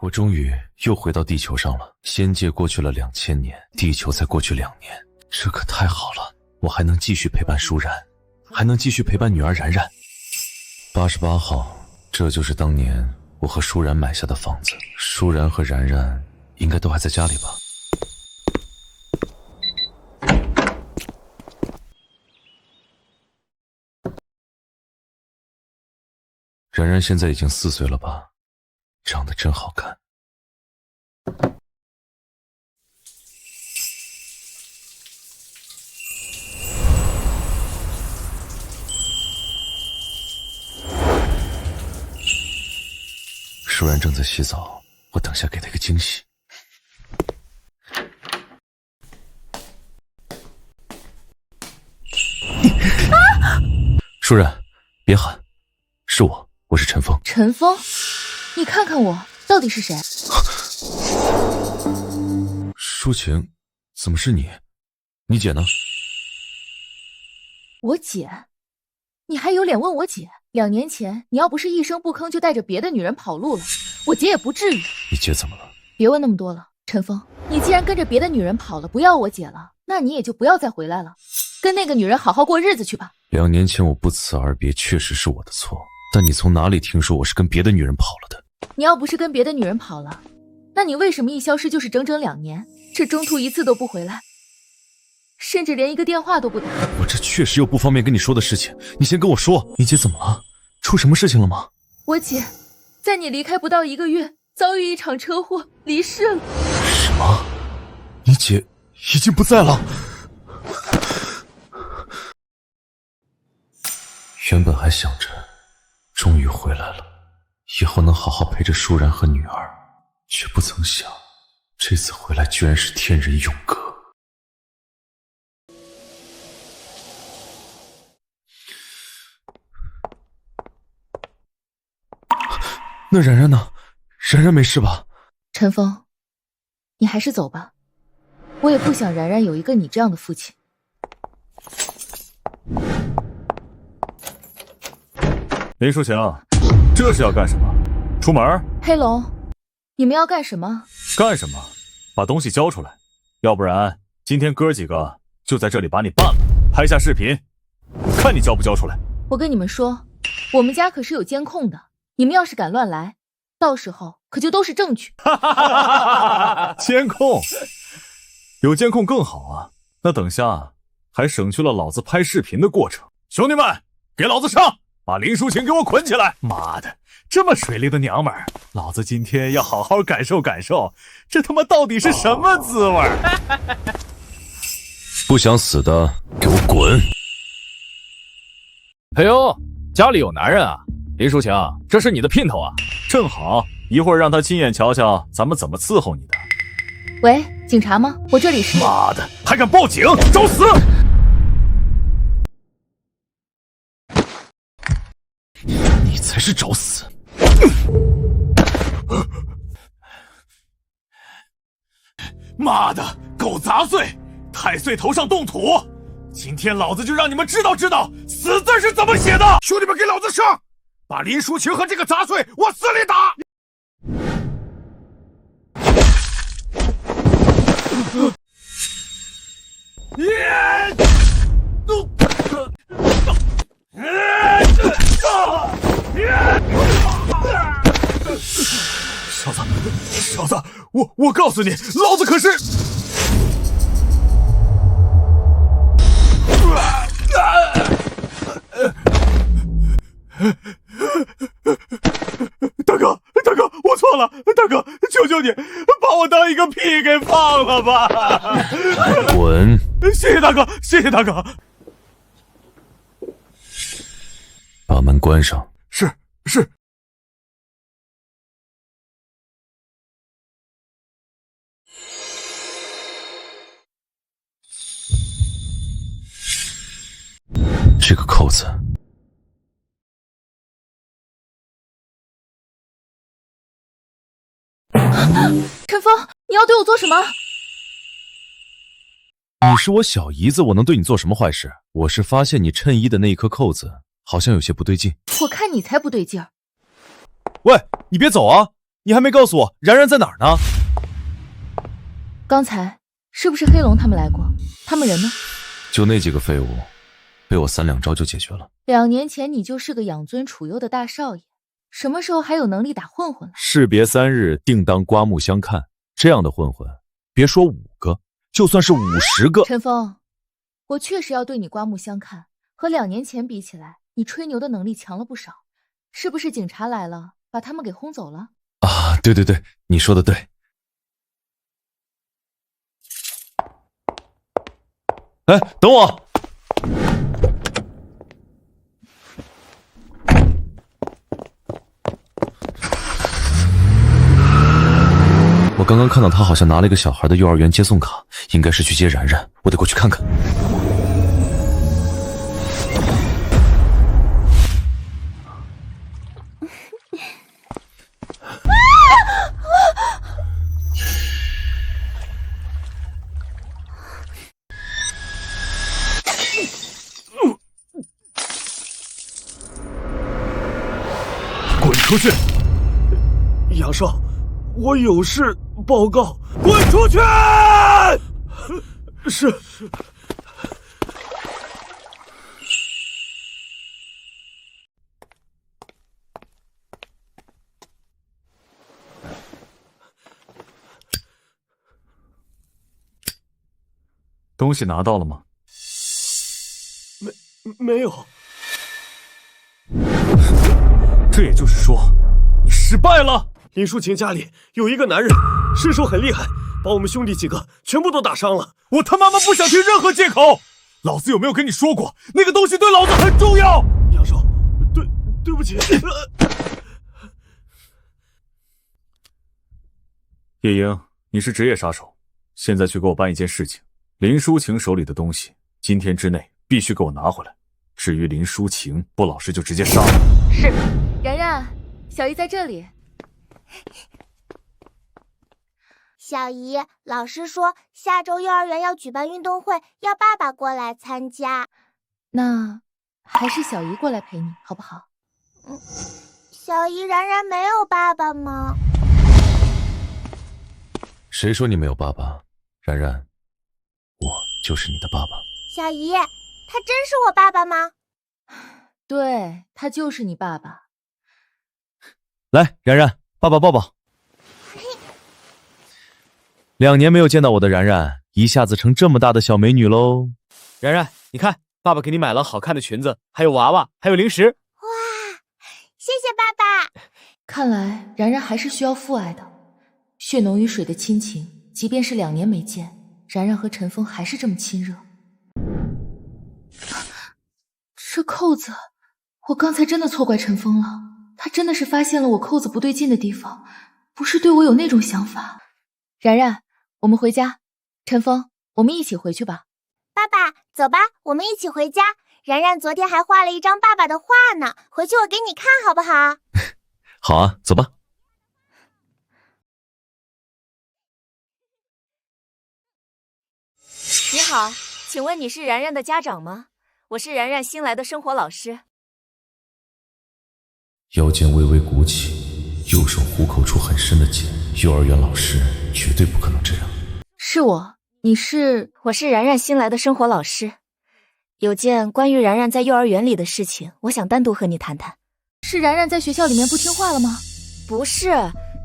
我终于又回到地球上了。仙界过去了2000年，地球才过去2年，这可太好了！我还能继续陪伴舒然，还能继续陪伴女儿然然。88号，这就是当年我和舒然买下的房子。舒然和然然应该都还在家里吧？然然现在已经4岁了吧？长得真好看。舒然正在洗澡，我等下给她一个惊喜。舒然，别喊，是我是陈峰。陈峰，你看看我到底是谁？舒晴，怎么是你？你姐呢？我姐？你还有脸问我姐？2年前你要不是一声不吭就带着别的女人跑路了，我姐也不至于。你姐怎么了？别问那么多了，陈峰，你既然跟着别的女人跑了，不要我姐了，那你也就不要再回来了，跟那个女人好好过日子去吧。2年前我不辞而别确实是我的错，但你从哪里听说我是跟别的女人跑了的？你要不是跟别的女人跑了，那你为什么一消失就是整整2年？这中途一次都不回来，甚至连一个电话都不打。我这确实有不方便跟你说的事情，你先跟我说，你姐怎么了？出什么事情了吗？我姐在你离开不到1个月，遭遇一场车祸离世了。什么？你姐已经不在了？原本还想着终于回来了，以后能好好陪着舒然和女儿，却不曾想这次回来居然是天人永隔。那然然呢？然然没事吧？陈峰，你还是走吧，我也不想然然有一个你这样的父亲。林淑晴，这是要干什么？出门？黑龙，你们要干什么？干什么？把东西交出来，要不然今天哥几个就在这里把你办了，拍下视频，看你交不交出来。我跟你们说，我们家可是有监控的，你们要是敢乱来，到时候可就都是证据。监控？有监控更好啊，那等下还省去了老子拍视频的过程。兄弟们，给老子上！把林淑晴给我捆起来！妈的，这么水灵的娘们儿，老子今天要好好感受感受，这他妈到底是什么滋味？不想死的给我滚！哎呦，家里有男人啊！林淑晴，这是你的姘头啊！正好，一会儿让他亲眼瞧瞧咱们怎么伺候你的。喂，警察吗？我这里是……妈的，还敢报警，找死！你才是找死！妈的，狗杂碎，太岁头上动土！今天老子就让你们知道知道死字是怎么写的！兄弟们，给老子上！把林淑晴和这个杂碎往死里打！小子，我告诉你，老子可是……大哥，我错了，大哥，求求你，把我当一个屁给放了吧！滚！谢谢大哥，谢谢大哥。把门关上。是。这个扣子，陈峰，你要对我做什么？你是我小姨子，我能对你做什么坏事？我是发现你衬衣的那一颗扣子好像有些不对劲。我看你才不对劲儿。喂，你别走啊！你还没告诉我然然在哪儿呢？刚才是不是黑龙他们来过？他们人呢？就那几个废物，被我3两招就解决了。2年前你就是个养尊处优的大少爷，什么时候还有能力打混混了？士别3日，定当刮目相看。这样的混混，别说5个，就算是50个。陈峰，我确实要对你刮目相看。和2年前比起来，你吹牛的能力强了不少。是不是警察来了，把他们给轰走了？啊，对对对，你说的对。哎，等我！我刚刚看到他好像拿了一个小孩的幼儿园接送卡，应该是去接然然，我得过去看看。滚出去！杨少，我有事报告。滚出去！是。东西拿到了吗？没有。这也就是说，你失败了。林淑琴家里有一个男人，身手很厉害，把我们兄弟几个全部都打伤了。我他妈不想听任何借口！老子有没有跟你说过，那个东西对老子很重要？杨少，对不起。叶英，你是职业杀手，现在去给我办一件事情。林淑晴手里的东西，今天之内必须给我拿回来。至于林淑晴不老实，就直接杀了。是。然然，小姨在这里。小姨，老师说下周幼儿园要举办运动会，要爸爸过来参加。那还是小姨过来陪你，好不好？小姨，然然没有爸爸吗？谁说你没有爸爸？然然，我就是你的爸爸。小姨，他真是我爸爸吗？对，他就是你爸爸。来，然然，爸爸抱抱。2年没有见到我的然然，一下子成这么大的小美女喽。然然，你看，爸爸给你买了好看的裙子，还有娃娃，还有零食。哇，谢谢爸爸。看来然然还是需要父爱的，血浓于水的亲情，即便是2年没见，然然和陈峰还是这么亲热。这扣子，我刚才真的错怪陈峰了，他真的是发现了我扣子不对劲的地方，不是对我有那种想法。然然，我们回家。陈峰，我们一起回去吧。爸爸，走吧，我们一起回家。然然昨天还画了一张爸爸的画呢，回去我给你看好不好？好啊，走吧。你好，请问你是然然的家长吗？我是然然新来的生活老师。腰间微微鼓起，右手虎口处很深的茧。幼儿园老师绝对不可能这样。是我，你是？我是然然新来的生活老师，有件关于然然在幼儿园里的事情，我想单独和你谈谈。是然然在学校里面不听话了吗？不是，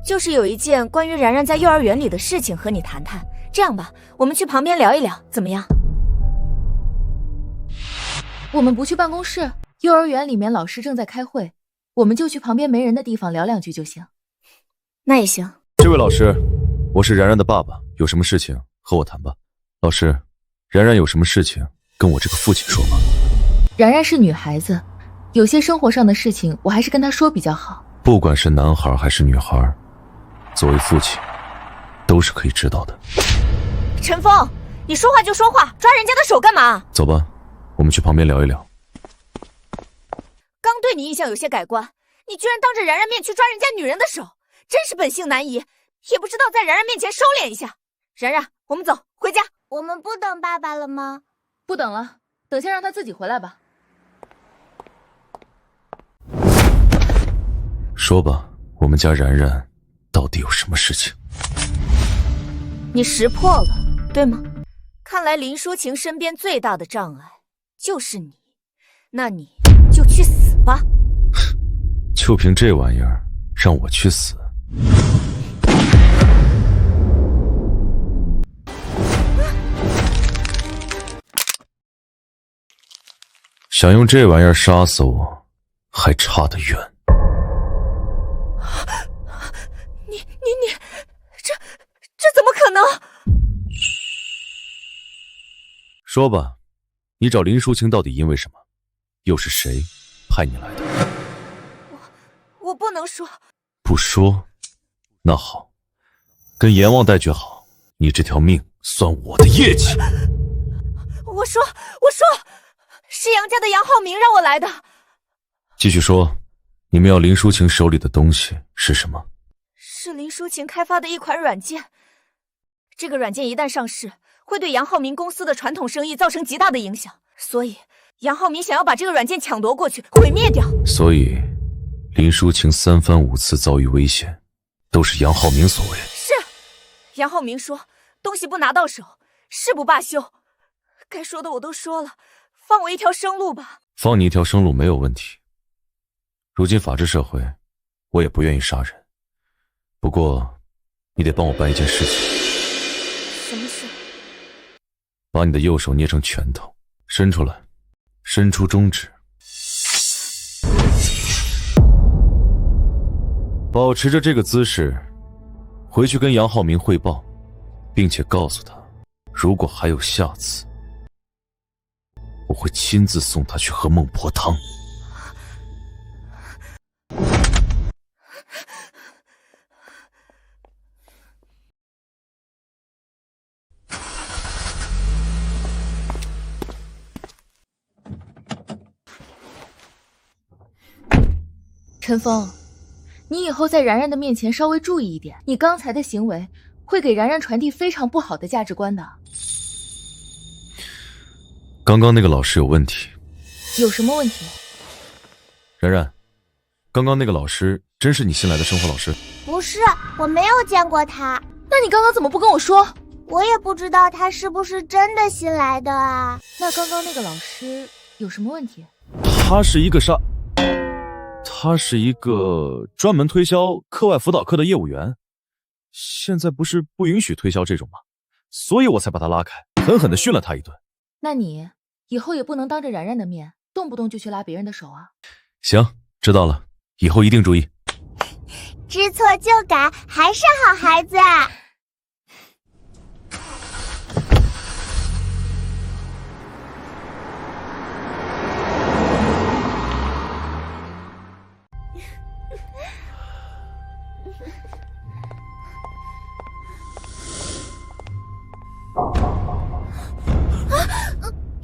就是有一件关于然然在幼儿园里的事情和你谈谈。这样吧，我们去旁边聊一聊，怎么样？我们不去办公室，幼儿园里面老师正在开会，我们就去旁边没人的地方聊2句就行。那也行。这位老师，我是然然的爸爸，有什么事情和我谈吧。老师，然然有什么事情跟我这个父亲说吧。然然是女孩子，有些生活上的事情我还是跟她说比较好。不管是男孩还是女孩，作为父亲都是可以知道的。陈峰，你说话就说话，抓人家的手干嘛？走吧，我们去旁边聊一聊。刚对你印象有些改观，你居然当着然然面去抓人家女人的手，真是本性难移，也不知道在然然面前收敛一下。然然，我们走，回家。我们不等爸爸了吗？不等了，等下让他自己回来吧。说吧，我们家然然到底有什么事情？你识破了，对吗？看来林淑晴身边最大的障碍就是你，那你就去死吧！就凭这玩意儿，让我去死？想用这玩意儿杀死我，还差得远。你，这怎么可能？说吧，你找林淑晴到底因为什么？又是谁派你来的？我不能说。不说？那好，跟阎王带句好，你这条命算我的业绩。我说，是杨家的杨浩明让我来的。继续说，你们要林淑晴手里的东西是什么？是林淑晴开发的一款软件。这个软件一旦上市，会对杨浩明公司的传统生意造成极大的影响，所以杨浩明想要把这个软件抢夺过去，毁灭掉。所以，林淑晴3番5次遭遇危险，都是杨浩明所为。是，杨浩明说，东西不拿到手，誓不罢休。该说的我都说了，放我一条生路吧。放你一条生路没有问题。如今法治社会，我也不愿意杀人。不过，你得帮我办一件事情。什么事？把你的右手捏成拳头，伸出来，伸出中指，保持着这个姿势，回去跟杨浩明汇报，并且告诉他，如果还有下次，我会亲自送他去喝孟婆汤。陈峰，你以后在然然的面前稍微注意一点，你刚才的行为会给然然传递非常不好的价值观的。刚刚那个老师有问题。有什么问题？然然，刚刚那个老师真是你新来的生活老师？不是，我没有见过他。那你刚刚怎么不跟我说？我也不知道他是不是真的新来的啊。那刚刚那个老师有什么问题？他是一个专门推销课外辅导课的业务员，现在不是不允许推销这种吗？所以我才把他拉开，狠狠地训了他一顿。那你以后也不能当着然然的面，动不动就去拉别人的手啊。行，知道了，以后一定注意。知错就改，还是好孩子。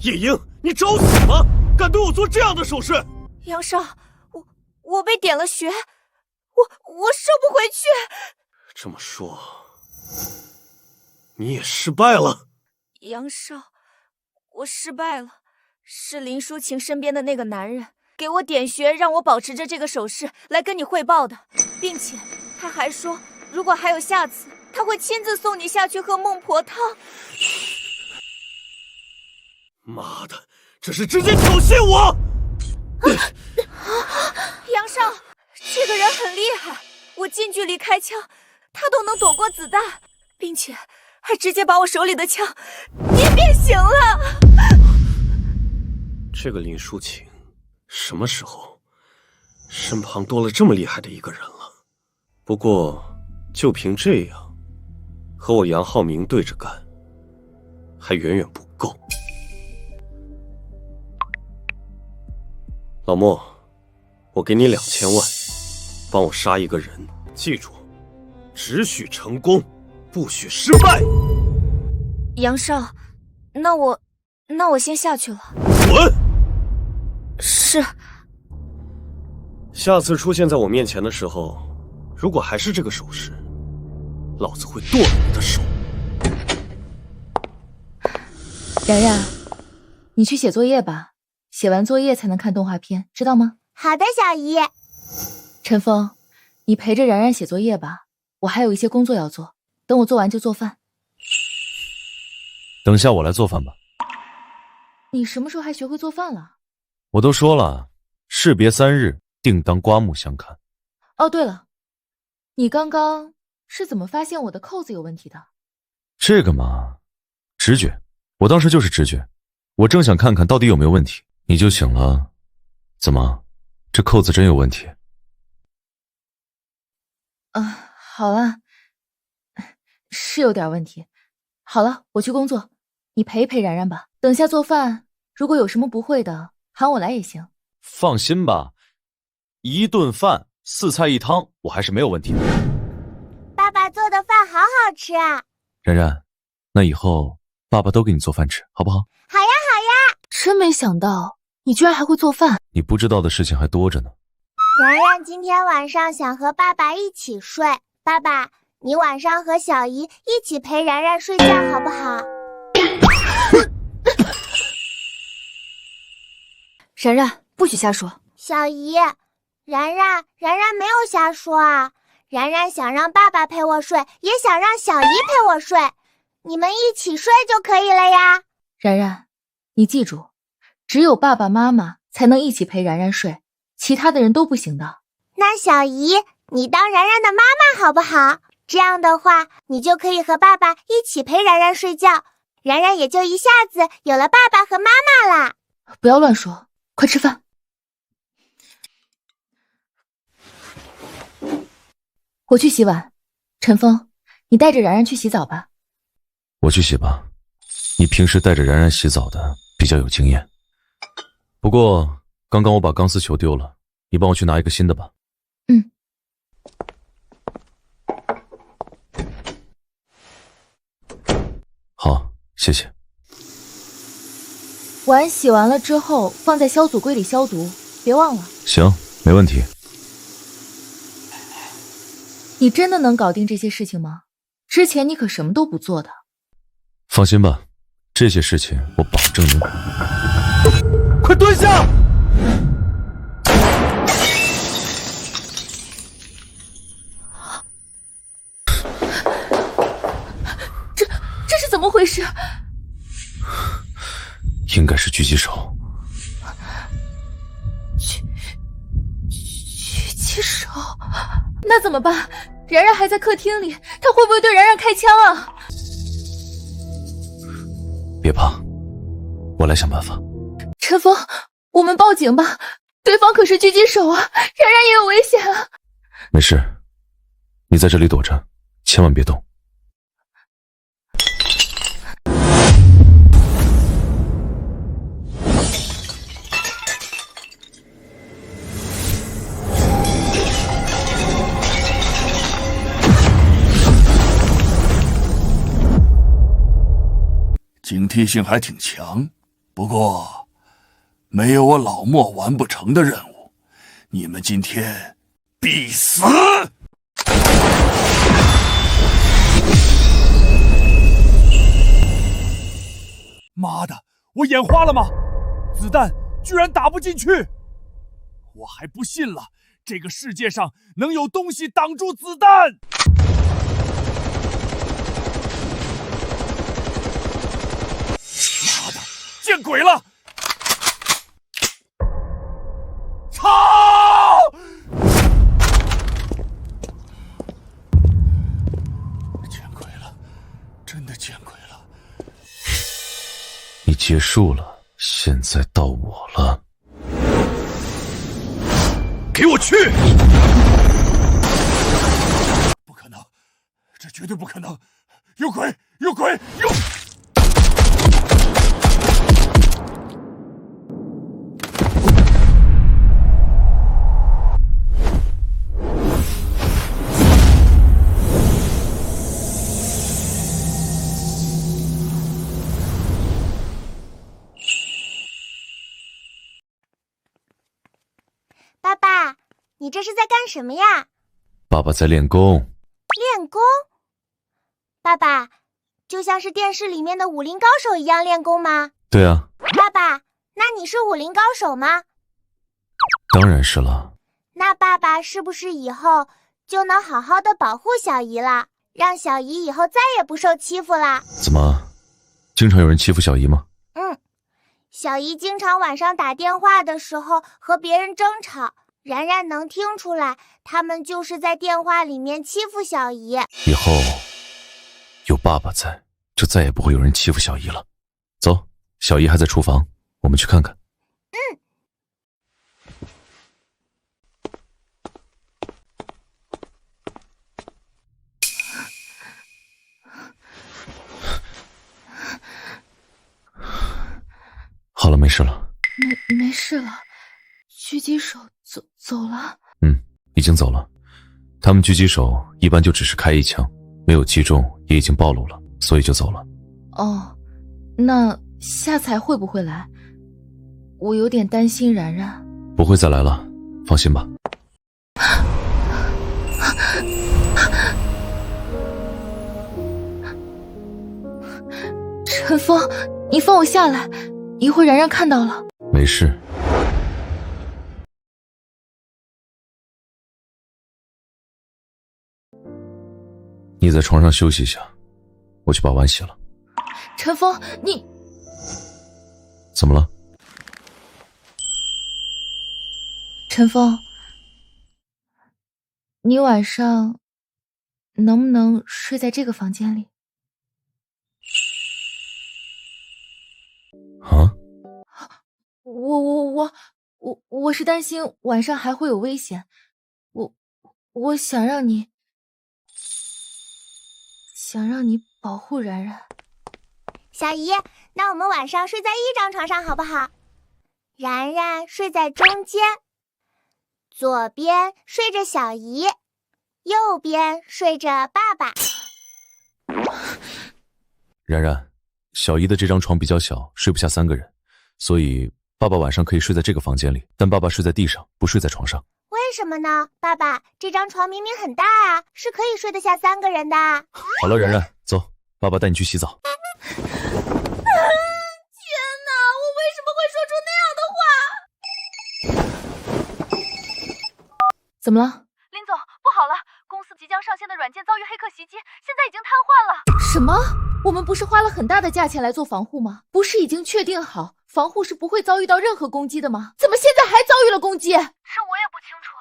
夜莺，你找死吗？敢对我做这样的手势？杨少，我被点了穴，我收不回去。这么说，你也失败了？杨少，我失败了。是林淑晴身边的那个男人给我点穴，让我保持着这个手势来跟你汇报的，并且他还说，如果还有下次，他会亲自送你下去喝孟婆汤。妈的，这是直接挑衅我！杨少，这个人很厉害，我近距离开枪，他都能躲过子弹，并且还直接把我手里的枪捏变形了。这个林淑晴，什么时候身旁多了这么厉害的一个人了？不过，就凭这样，和我杨浩明对着干，还远远不够。老莫，我给你2000万，帮我杀一个人，记住，只许成功，不许失败。杨少，那我先下去了。滚！是。下次出现在我面前的时候，如果还是这个手势，老子会剁了你的手。然然，你去写作业吧。写完作业才能看动画片，知道吗？好的，小姨。陈峰，你陪着然然写作业吧，我还有一些工作要做，等我做完就做饭。等下我来做饭吧。你什么时候还学会做饭了？我都说了，士别3日，定当刮目相看。哦，对了，你刚刚是怎么发现我的扣子有问题的？这个嘛，直觉，我当时就是直觉，我正想看看到底有没有问题，你就醒了。怎么，这扣子真有问题？好了，是有点问题。好了，我去工作，你陪一陪然然吧。等下做饭，如果有什么不会的，喊我来也行。放心吧，一顿饭4菜1汤，我还是没有问题的。爸爸做的饭好好吃啊！然然，那以后爸爸都给你做饭吃，好不好？好呀好呀！真没想到你居然还会做饭。你不知道的事情还多着呢。然然今天晚上想和爸爸一起睡，爸爸，你晚上和小姨一起陪然然睡觉好不好？然然，不许瞎说。小姨，然然没有瞎说啊，然然想让爸爸陪我睡，也想让小姨陪我睡，你们一起睡就可以了呀。然然，你记住，只有爸爸妈妈才能一起陪然然睡，其他的人都不行的。那小姨，你当然然的妈妈好不好？这样的话，你就可以和爸爸一起陪然然睡觉，然然也就一下子有了爸爸和妈妈啦。不要乱说，快吃饭。我去洗碗，陈峰，你带着然然去洗澡吧。我去洗吧，你平时带着然然洗澡的比较有经验。不过刚刚我把钢丝球丢了，你帮我去拿一个新的吧。嗯。好，谢谢。碗洗完了之后放在消毒柜里消毒，别忘了。行，没问题。你真的能搞定这些事情吗？之前你可什么都不做的。放心吧，这些事情我保证能。快蹲下！这是怎么回事？应该是狙击手。狙击手？那怎么办？然然还在客厅里，他会不会对然然开枪啊？别怕，我来想办法。陈峰，我们报警吧，对方可是狙击手啊，然然也有危险啊。没事，你在这里躲着，千万别动。警惕性还挺强，不过没有我老莫完不成的任务，你们今天必死！妈的，我眼花了吗？子弹居然打不进去！我还不信了，这个世界上能有东西挡住子弹！妈的，见鬼了！操！见鬼了，真的见鬼了！你结束了，现在到我了。给我去！不可能，这绝对不可能！有鬼！有鬼！有！爸爸，你这是在干什么呀？爸爸在练功。练功？爸爸，就像是电视里面的武林高手一样练功吗？对啊，爸爸，那你是武林高手吗？当然是了。那爸爸是不是以后就能好好的保护小姨了，让小姨以后再也不受欺负了。怎么，经常有人欺负小姨吗？小姨经常晚上打电话的时候和别人争吵，然然能听出来，他们就是在电话里面欺负小姨。以后有爸爸在，就再也不会有人欺负小姨了。走，小姨还在厨房，我们去看看。好了，没事了。没事了，狙击手走了。已经走了。他们狙击手一般就只是开一枪，没有击中，也已经暴露了，所以就走了。哦，那下次还会不会来？我有点担心然然。不会再来了，放心吧。陈峰，你放我下来，一会儿然然看到了。没事。你在床上休息一下，我去把碗洗了。陈峰，你怎么了？陈峰，你晚上能不能睡在这个房间里？啊？我是担心晚上还会有危险，我想让你保护然然。小姨，那我们晚上睡在一张床上好不好？然然睡在中间，左边睡着小姨，右边睡着爸爸。然然，小姨的这张床比较小，睡不下3个人，所以爸爸晚上可以睡在这个房间里，但爸爸睡在地上，不睡在床上。为什么呢？爸爸，这张床明明很大啊，是可以睡得下3个人的。好了，然然，走，爸爸带你去洗澡。天哪，我为什么会说出那样的话？怎么了？林总，不好了，公司即将上线的软件遭遇黑客袭击，现在已经瘫痪了。什么？我们不是花了很大的价钱来做防护吗？不是已经确定好防护是不会遭遇到任何攻击的吗？怎么现在还遭遇了攻击？是我也不清楚，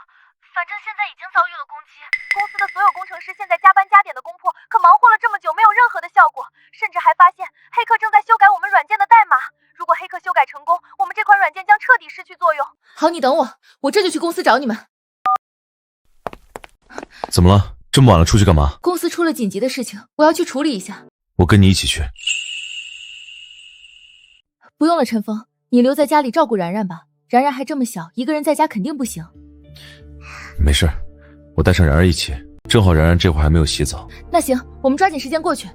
反正现在已经遭遇了攻击。公司的所有工程师现在加班加点的攻破，可忙活了这么久没有任何的效果，甚至还发现黑客正在修改我们软件的代码。如果黑客修改成功，我们这款软件将彻底失去作用。好，你等我，我这就去公司找你们。怎么了？这么晚了出去干嘛？公司出了紧急的事情，我要去处理一下。我跟你一起去。不用了，陈峰，你留在家里照顾然然吧。然然还这么小，一个人在家肯定不行。没事，我带上然然一起，正好然然这会儿还没有洗澡。那行，我们抓紧时间过去。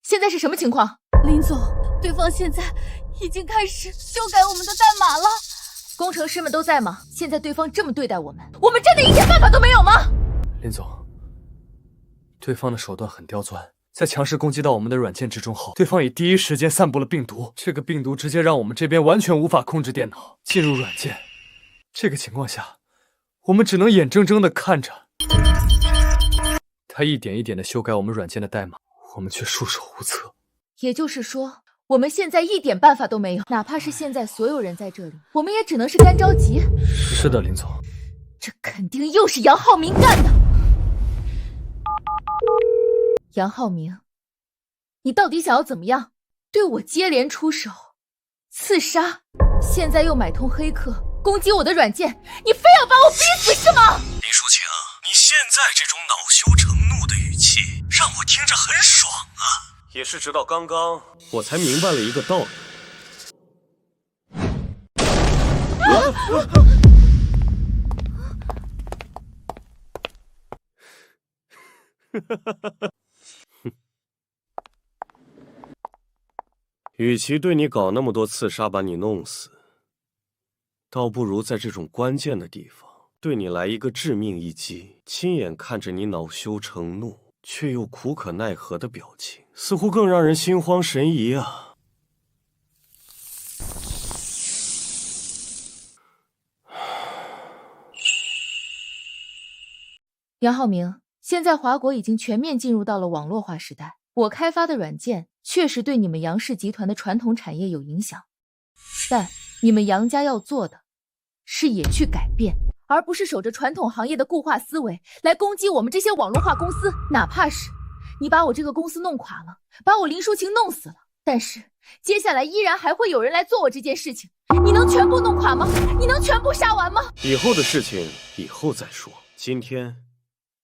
现在是什么情况？林总，对方现在已经开始修改我们的代码了。工程师们都在吗？现在对方这么对待我们，我们真的一点办法都没有吗？林总，对方的手段很刁钻，在强势攻击到我们的软件之中后，对方以第一时间散布了病毒，这个病毒直接让我们这边完全无法控制电脑进入软件。这个情况下，我们只能眼睁睁地看着他一点一点地修改我们软件的代码，我们却束手无策。也就是说，我们现在一点办法都没有，哪怕是现在所有人在这里，我们也只能是干着急。是的，林总，这肯定又是杨浩明干的。杨浩明，你到底想要怎么样？对我接连出手，刺杀，现在又买通黑客攻击我的软件，你非要把我逼死是吗？林淑晴，你现在这种恼羞成怒的语气，让我听着很爽啊！也是直到刚刚，我才明白了一个道理。与其对你搞那么多刺杀把你弄死，倒不如在这种关键的地方对你来一个致命一击，亲眼看着你恼羞成怒却又苦可奈何的表情，似乎更让人心慌神怡啊！杨浩明，现在华国已经全面进入到了网络化时代，我开发的软件确实对你们杨氏集团的传统产业有影响，但你们杨家要做的是也去改变，而不是守着传统行业的固化思维来攻击我们这些网络化公司。哪怕是你把我这个公司弄垮了，把我林淑琴弄死了，但是接下来依然还会有人来做我这件事情，你能全部弄垮吗？你能全部杀完吗？以后的事情以后再说，今天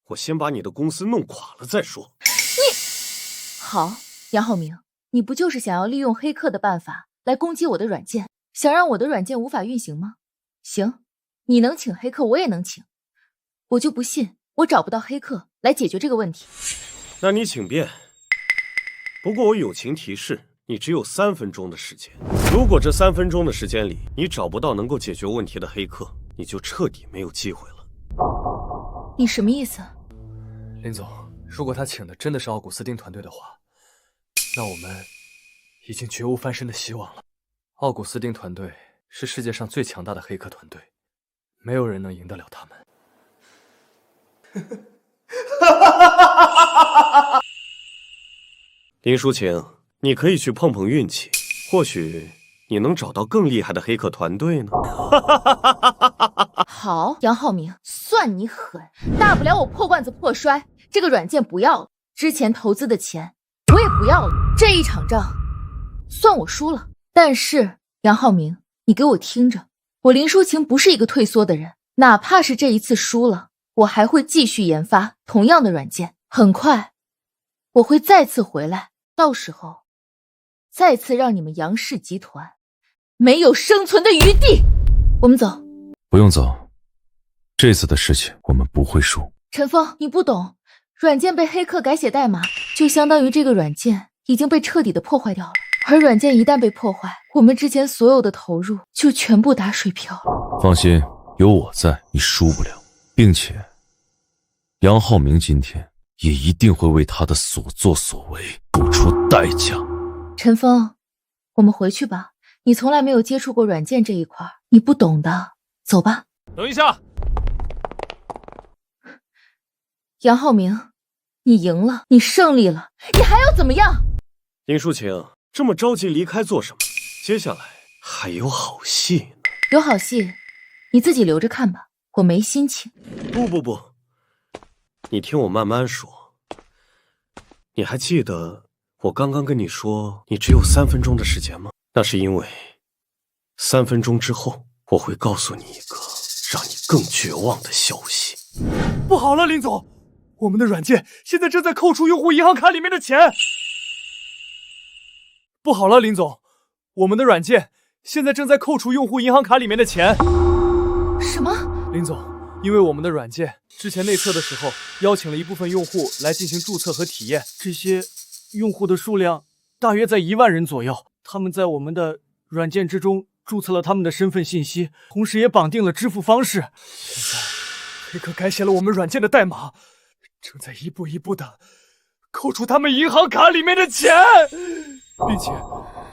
我先把你的公司弄垮了再说。好，杨浩明，你不就是想要利用黑客的办法来攻击我的软件，想让我的软件无法运行吗？行，你能请黑客，我也能请，我就不信我找不到黑客来解决这个问题。那你请便。不过我友情提示，你只有3分钟的时间。如果这3分钟的时间里你找不到能够解决问题的黑客，你就彻底没有机会了。你什么意思？林总，如果他请的真的是奥古斯丁团队的话，那我们已经绝无翻身的希望了。奥古斯丁团队是世界上最强大的黑客团队，没有人能赢得了他们。林淑晴，你可以去碰碰运气，或许你能找到更厉害的黑客团队呢。好，杨浩明，算你狠，大不了我破罐子破摔，这个软件不要了，之前投资的钱我也不要了，这一场仗算我输了。但是杨浩明，你给我听着，我林淑晴不是一个退缩的人，哪怕是这一次输了，我还会继续研发同样的软件，很快我会再次回来，到时候再次让你们杨氏集团没有生存的余地。我们走。不用走，这次的事情我们不会输。陈峰，你不懂，软件被黑客改写代码，就相当于这个软件已经被彻底的破坏掉了，而软件一旦被破坏，我们之前所有的投入就全部打水漂了。放心，有我在，你输不了，并且杨浩明今天也一定会为他的所作所为付出代价。陈峰，我们回去吧，你从来没有接触过软件这一块，你不懂的，走吧。等一下，杨浩明，你赢了，你胜利了，你还要怎么样？林淑晴，这么着急离开做什么？接下来还有好戏呢。有好戏，你自己留着看吧，我没心情。不，你听我慢慢说。你还记得我刚刚跟你说你只有3分钟的时间吗？那是因为3分钟之后我会告诉你一个让你更绝望的消息。不好了，林总，我们的软件现在正在扣除用户银行卡里面的钱。不好了，林总，我们的软件现在正在扣除用户银行卡里面的钱。什么？林总，因为我们的软件之前内测的时候邀请了一部分用户来进行注册和体验，这些用户的数量大约在1万人左右，他们在我们的软件之中注册了他们的身份信息，同时也绑定了支付方式。现在黑客改写了我们软件的代码，正在一步一步的扣除他们银行卡里面的钱，并且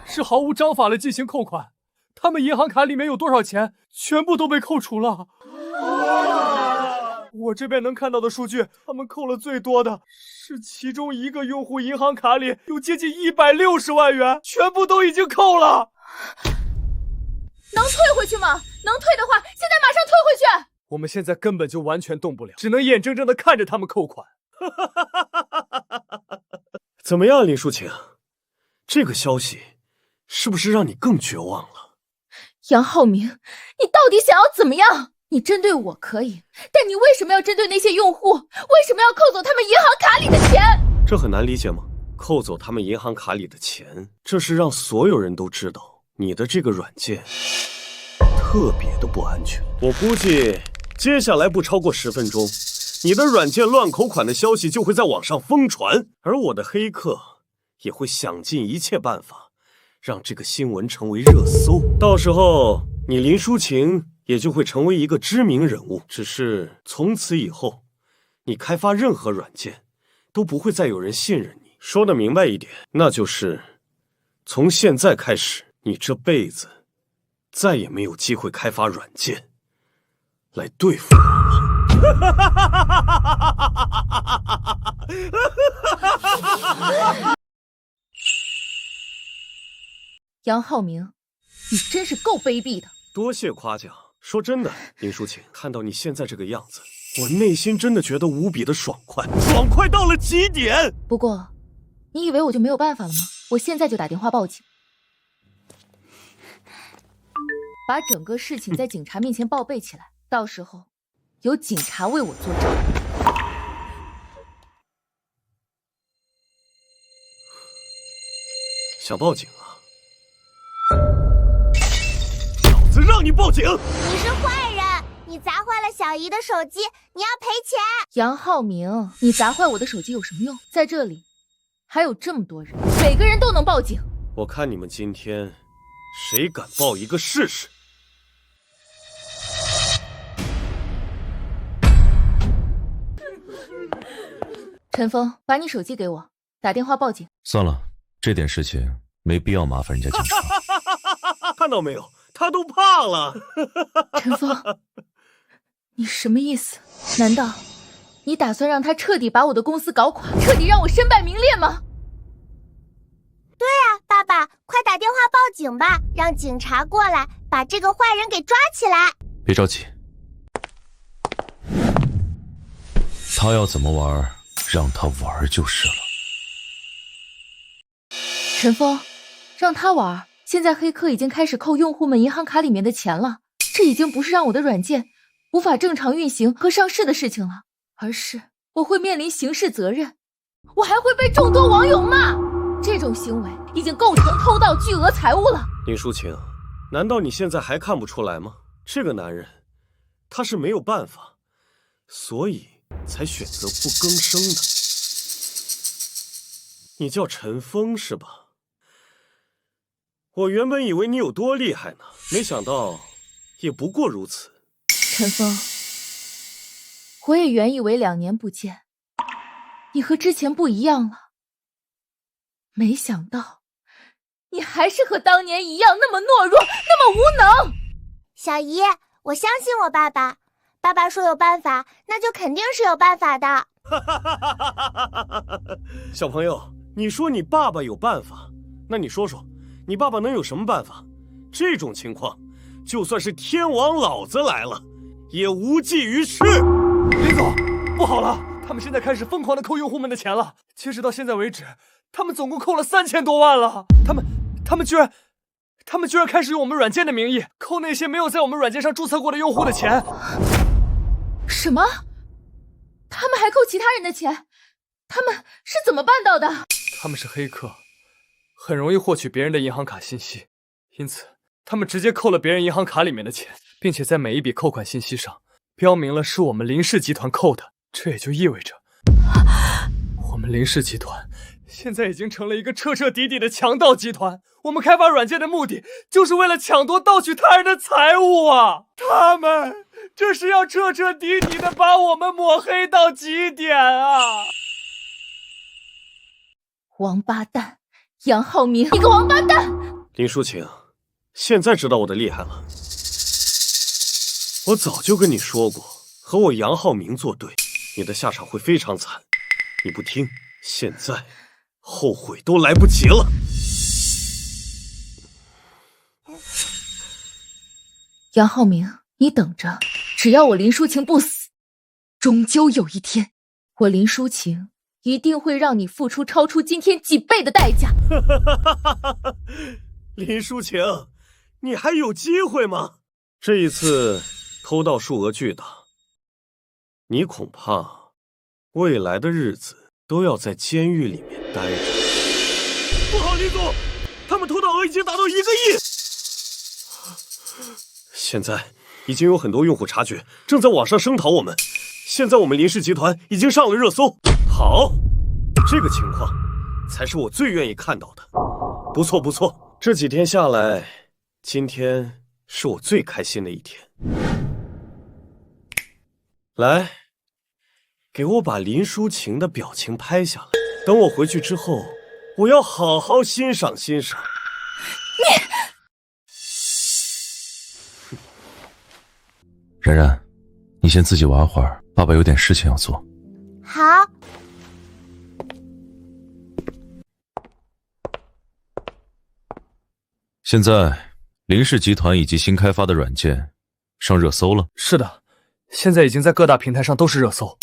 是毫无章法的进行扣款，他们银行卡里面有多少钱全部都被扣除了。我这边能看到的数据，他们扣了最多的是其中一个用户银行卡里有接近160万元，全部都已经扣了。能退回去吗？能退的话，现在马上退回去。我们现在根本就完全动不了，只能眼睁睁的看着他们扣款。怎么样，林淑晴？这个消息是不是让你更绝望了？杨浩明，你到底想要怎么样？你针对我可以，但你为什么要针对那些用户？为什么要扣走他们银行卡里的钱？这很难理解吗？扣走他们银行卡里的钱，这是让所有人都知道你的这个软件特别的不安全。我估计接下来不超过10分钟，你的软件乱扣款的消息就会在网上疯传，而我的黑客也会想尽一切办法让这个新闻成为热搜。到时候你林淑晴也就会成为一个知名人物，只是从此以后你开发任何软件都不会再有人信任你。说得明白一点，那就是从现在开始，你这辈子再也没有机会开发软件来对付我了。杨浩明，你真是够卑鄙的。多谢夸奖。说真的，林淑琴，看到你现在这个样子，我内心真的觉得无比的爽快，爽快到了极点。不过，你以为我就没有办法了吗？我现在就打电话报警，把整个事情在警察面前报备起来，到时候由警察为我作证。想报警啊？老子让你报警！你是坏人，你砸坏了小姨的手机，你要赔钱。杨浩明，你砸坏我的手机有什么用？在这里还有这么多人，每个人都能报警。我看你们今天谁敢报一个试试？陈峰，把你手机给我，打电话报警。算了，这点事情没必要麻烦人家警察。看到没有，他都怕了。陈峰，你什么意思？难道你打算让他彻底把我的公司搞垮，彻底让我身败名裂吗？对啊，爸爸，快打电话报警吧，让警察过来把这个坏人给抓起来。别着急，他要怎么玩，让他玩就是了。陈峰，让他玩。现在黑客已经开始扣用户们银行卡里面的钱了，这已经不是让我的软件无法正常运行和上市的事情了，而是我会面临刑事责任，我还会被众多网友骂。这种行为已经构成偷盗巨额财物了。林淑琴，难道你现在还看不出来吗？这个男人，他是没有办法，所以才选择不更生的。你叫陈峰是吧？我原本以为你有多厉害呢，没想到也不过如此。陈峰，我也原以为2年不见，你和之前不一样了，没想到你还是和当年一样那么懦弱，那么无能。小姨，我相信我爸爸，爸爸说有办法，那就肯定是有办法的。小朋友，你说你爸爸有办法，那你说说你爸爸能有什么办法？这种情况，就算是天王老子来了，也无济于事。林总，不好了，他们现在开始疯狂的扣用户们的钱了。截止到现在为止，他们总共扣了3000多万了。他们居然开始用我们软件的名义扣那些没有在我们软件上注册过的用户的钱。什么？他们还扣其他人的钱？他们是怎么办到的？他们是黑客，很容易获取别人的银行卡信息，因此他们直接扣了别人银行卡里面的钱，并且在每一笔扣款信息上标明了是我们林氏集团扣的。这也就意味着我们林氏集团现在已经成了一个彻彻底底的强盗集团。我们开发软件的目的就是为了抢夺盗取他人的财物啊！他们这是要彻彻底底的把我们抹黑到极点啊！王八蛋，杨浩明，你个王八蛋！林淑琴，现在知道我的厉害了。我早就跟你说过，和我杨浩明作对，你的下场会非常惨。你不听，现在后悔都来不及了。杨浩明，你等着，只要我林淑琴不死，终究有一天，我林淑琴一定会让你付出超出今天几倍的代价。林淑琴，你还有机会吗？这一次偷盗数额巨大，你恐怕未来的日子都要在监狱里面待着。不好，林总，他们偷盗额已经达到1个亿。现在已经有很多用户察觉，正在网上声讨我们。现在我们林氏集团已经上了热搜。好，这个情况才是我最愿意看到的。不错不错，这几天下来，今天是我最开心的一天。来，给我把林淑琴的表情拍下来，等我回去之后，我要好好欣赏欣赏。然然，你先自己玩会儿，把爸爸有点事情要做。好。现在林氏集团以及新开发的软件上热搜了。是的，现在已经在各大平台上都是热搜。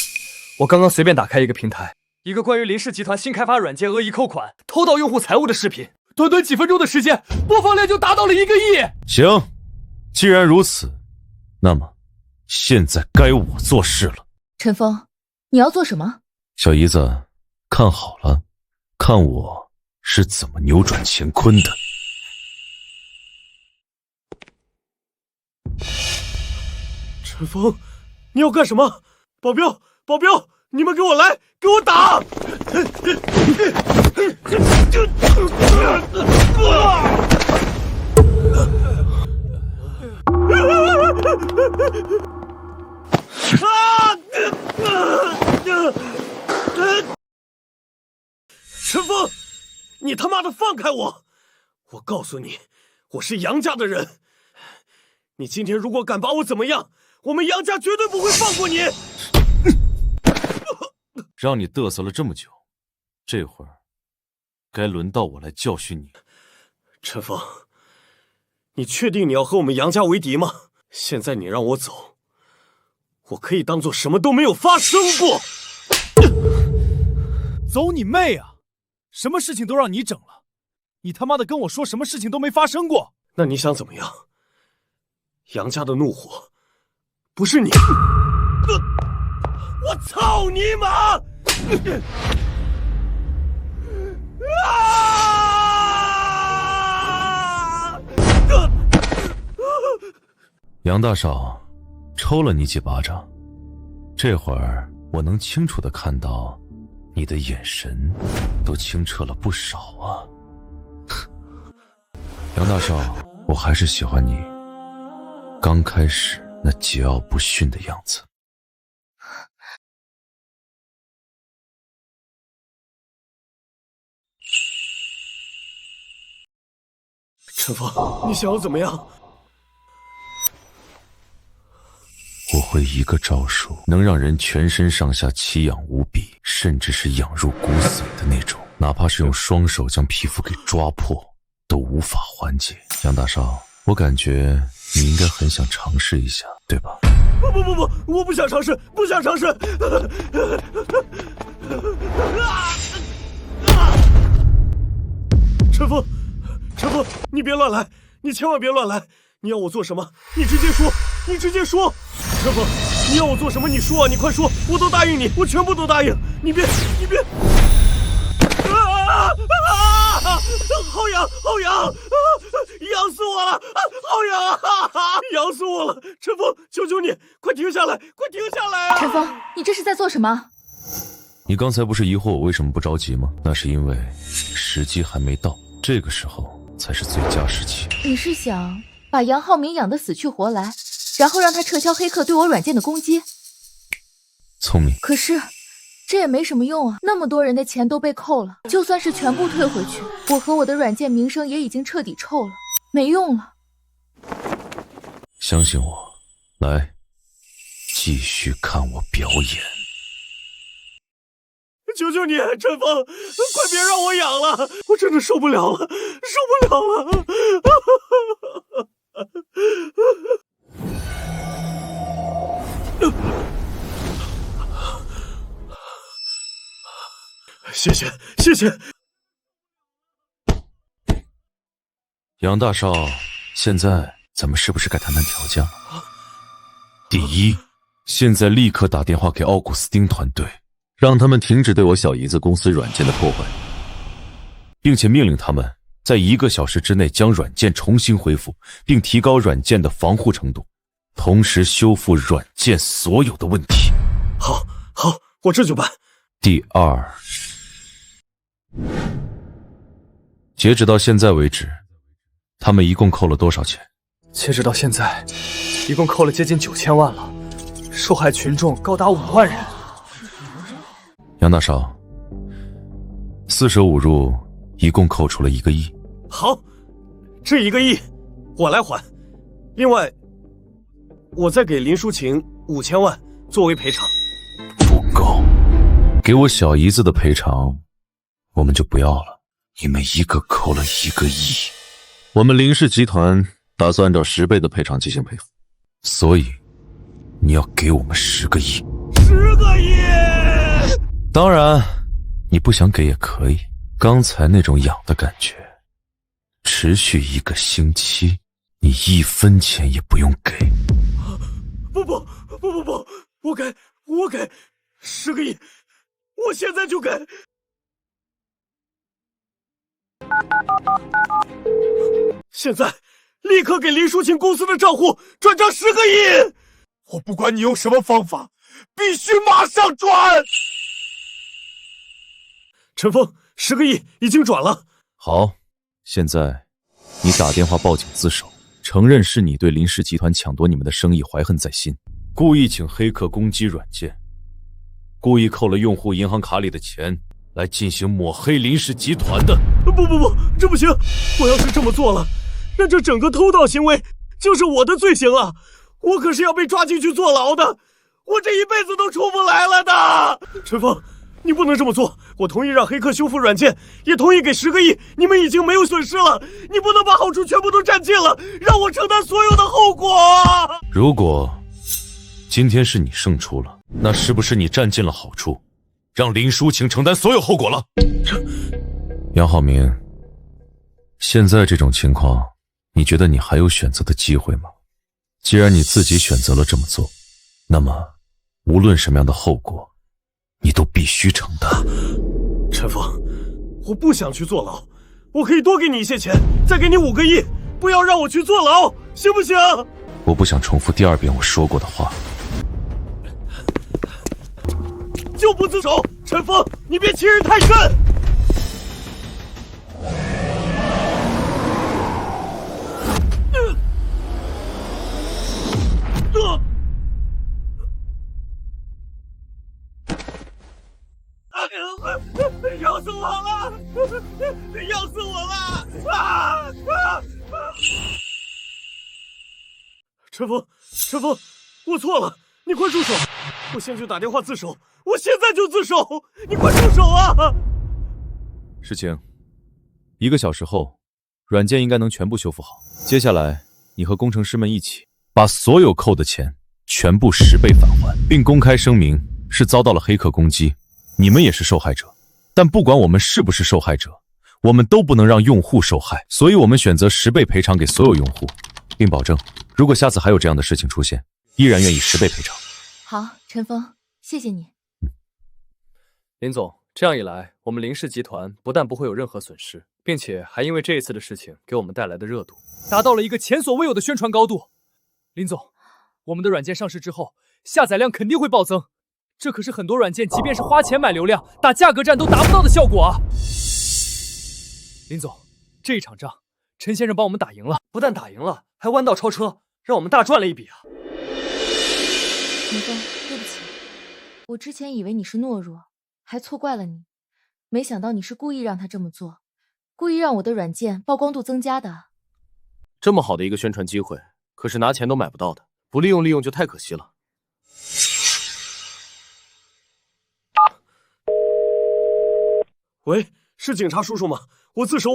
我刚刚随便打开一个平台，一个关于林氏集团新开发软件恶意扣款、偷盗用户财物的视频，短短几分钟的时间，播放量就达到了1个亿。行，既然如此，那么现在该我做事了。陈峰，你要做什么？小姨子，看好了，看我是怎么扭转乾坤的。陈峰，你要干什么？保镖，保镖，你们给我来，给我打！陈峰，你他妈的放开我！我告诉你，我是杨家的人。你今天如果敢把我怎么样，我们杨家绝对不会放过你。让你嘚瑟了这么久，这会儿该轮到我来教训你。陈峰，你确定你要和我们杨家为敌吗？现在你让我走，我可以当做什么都没有发生过。走你妹啊！什么事情都让你整了，你他妈的跟我说什么事情都没发生过？那你想怎么样？杨家的怒火不是你，我操你妈！杨大少抽了你几巴掌，这会儿我能清楚地看到你的眼神都清澈了不少啊。杨大少，我还是喜欢你刚开始那桀骜不驯的样子。陈峰，你想要怎么样？我会一个招数能让人全身上下奇痒无比，甚至是痒入骨髓的那种，哪怕是用双手将皮肤给抓破都无法缓解。杨大少，我感觉你应该很想尝试一下，对吧？不，我不想尝试，不想尝试。陈峰，陈峰，你别乱来，你千万别乱来！你要我做什么？你直接说，你直接说！陈峰，你要我做什么？你说啊，你快说，我都答应你，我全部都答应。你别！好痒，好痒！痒死我了！好痒啊！痒死我了！陈峰，求求你，快停下来，快停下来啊！陈峰，你这是在做什么？你刚才不是疑惑我为什么不着急吗？那是因为时机还没到，这个时候才是最佳时期。你是想把杨浩明养得死去活来，然后让他撤销黑客对我软件的攻击？聪明。可是这也没什么用啊，那么多人的钱都被扣了，就算是全部退回去，我和我的软件名声也已经彻底臭了，没用了。相信我，来，继续看我表演。求求你，陈峰，快别让我痒了，我真的受不了了，受不了了！谢谢，谢谢。杨大少，现在咱们是不是该谈谈条件了？第一，现在立刻打电话给奥古斯丁团队，让他们停止对我小姨子公司软件的破坏，并且命令他们在1个小时之内将软件重新恢复，并提高软件的防护程度，同时修复软件所有的问题。好，我这就办。第二，截止到现在为止，他们一共扣了多少钱？截止到现在，一共扣了接近9000万了，受害群众高达5万人。杨大少，四舍五入一共扣除了1个亿。好，这1个亿我来还，另外我再给林淑琴5000万作为赔偿。给我小姨子的赔偿，我们就不要了。你们一个扣了1个亿，我们林氏集团打算按照10倍的赔偿进行赔付，所以你要给我们10个亿。10个亿！当然，你不想给也可以。刚才那种痒的感觉，持续1个星期，你1分钱也不用给。不，我给10个亿，我现在就给。现在立刻给林淑琴公司的账户转账10个亿！我不管你用什么方法，必须马上转！陈峰，10个亿已经转了。好，现在你打电话报警自首，承认是你对林氏集团抢夺你们的生意怀恨在心，故意请黑客攻击软件，故意扣了用户银行卡里的钱，来进行抹黑林氏集团的。不，这不行！我要是这么做了，那这整个偷盗行为就是我的罪行啊！我可是要被抓进去坐牢的，我这一辈子都出不来了的！陈峰，你不能这么做！我同意让黑客修复软件，也同意给10个亿，你们已经没有损失了，你不能把好处全部都占尽了，让我承担所有的后果！如果今天是你胜出了，那是不是你占尽了好处，让林淑晴承担所有后果了？杨浩明，现在这种情况，你觉得你还有选择的机会吗？既然你自己选择了这么做，那么无论什么样的后果，你都必须承担。陈峰，我不想去坐牢，我可以多给你一些钱，再给你5个亿，不要让我去坐牢，行不行？我不想重复第2遍我说过的话。就不自首！陈峰，你别欺人太甚！要死我了！要死我了！陈峰，我错了，你快住手！我现在就打电话自首，我现在就自首！你快住手啊！事情1个小时后，软件应该能全部修复好。接下来，你和工程师们一起把所有扣的钱全部10倍返还，并公开声明是遭到了黑客攻击，你们也是受害者。但不管我们是不是受害者，我们都不能让用户受害，所以我们选择10倍赔偿给所有用户，并保证如果下次还有这样的事情出现，依然愿意10倍赔偿。好，陈峰，谢谢你。林总，这样一来，我们林氏集团不但不会有任何损失，并且还因为这一次的事情给我们带来的热度，达到了一个前所未有的宣传高度。林总，我们的软件上市之后，下载量肯定会暴增，这可是很多软件即便是花钱买流量，打价格战都达不到的效果啊！林总，这一场仗，陈先生帮我们打赢了，不但打赢了，还弯道超车，让我们大赚了一笔啊！陈峰，对不起，我之前以为你是懦弱，还错怪了你，没想到你是故意让他这么做，故意让我的软件曝光度增加的。这么好的一个宣传机会，可是拿钱都买不到的，不利用就太可惜了。喂，是警察叔叔吗？我自首！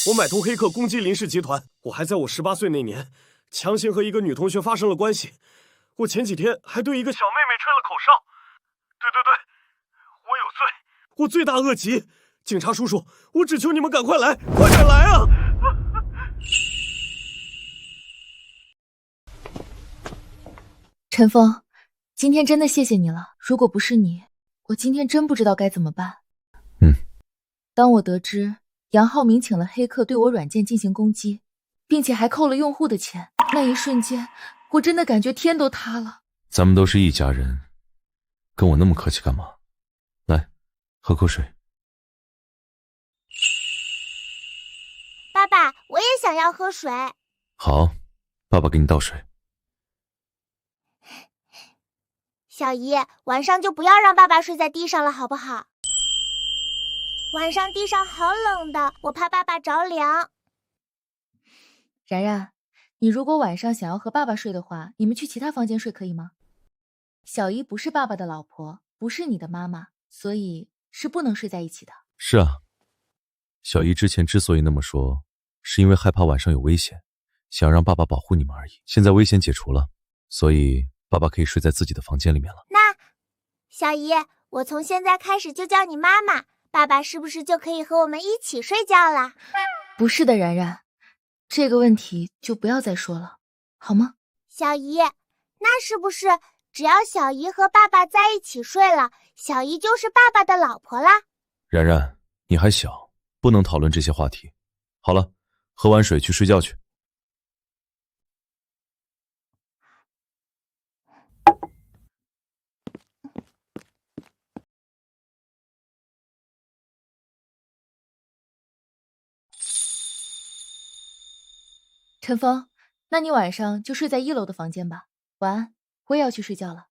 我买通黑客攻击林氏集团，我还在我18岁那年强行和一个女同学发生了关系。我前几天还对一个小妹妹吹了口哨。对，我有罪，我罪大恶极。警察叔叔，我只求你们赶快来，快点来啊！陈峰，今天真的谢谢你了，如果不是你，我今天真不知道该怎么办。当我得知杨浩明请了黑客对我软件进行攻击，并且还扣了用户的钱，那一瞬间，我真的感觉天都塌了。咱们都是一家人，跟我那么客气干嘛？来，喝口水。爸爸，我也想要喝水。好，爸爸给你倒水。小姨，晚上就不要让爸爸睡在地上了，好不好？晚上地上好冷的，我怕爸爸着凉。然然，你如果晚上想要和爸爸睡的话，你们去其他房间睡可以吗？小姨不是爸爸的老婆，不是你的妈妈，所以是不能睡在一起的。是啊，小姨之前之所以那么说，是因为害怕晚上有危险，想让爸爸保护你们而已。现在危险解除了，所以爸爸可以睡在自己的房间里面了。那，小姨，我从现在开始就叫你妈妈，爸爸是不是就可以和我们一起睡觉了？不是的，然然，这个问题就不要再说了，好吗？小姨，那是不是只要小姨和爸爸在一起睡了，小姨就是爸爸的老婆啦？然然，你还小，不能讨论这些话题。好了，喝完水去睡觉去。陈峰，那你晚上就睡在1楼的房间吧。晚安，我也要去睡觉了。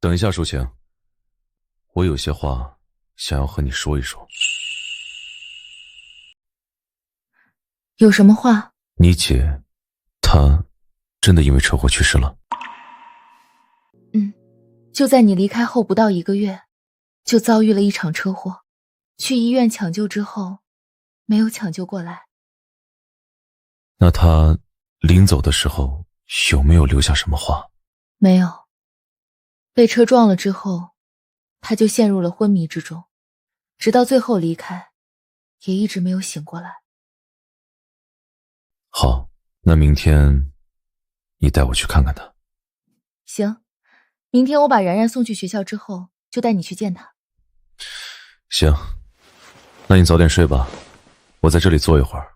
等一下，淑晴，我有些话想要和你说一说。有什么话？你姐，她真的因为车祸去世了。就在你离开后不到1个月，就遭遇了一场车祸。去医院抢救之后，没有抢救过来。那她临走的时候有没有留下什么话？没有。被车撞了之后，她就陷入了昏迷之中，直到最后离开，也一直没有醒过来。好，那明天你带我去看看她。行，明天我把然然送去学校之后，就带你去见她。行，那你早点睡吧，我在这里坐一会儿。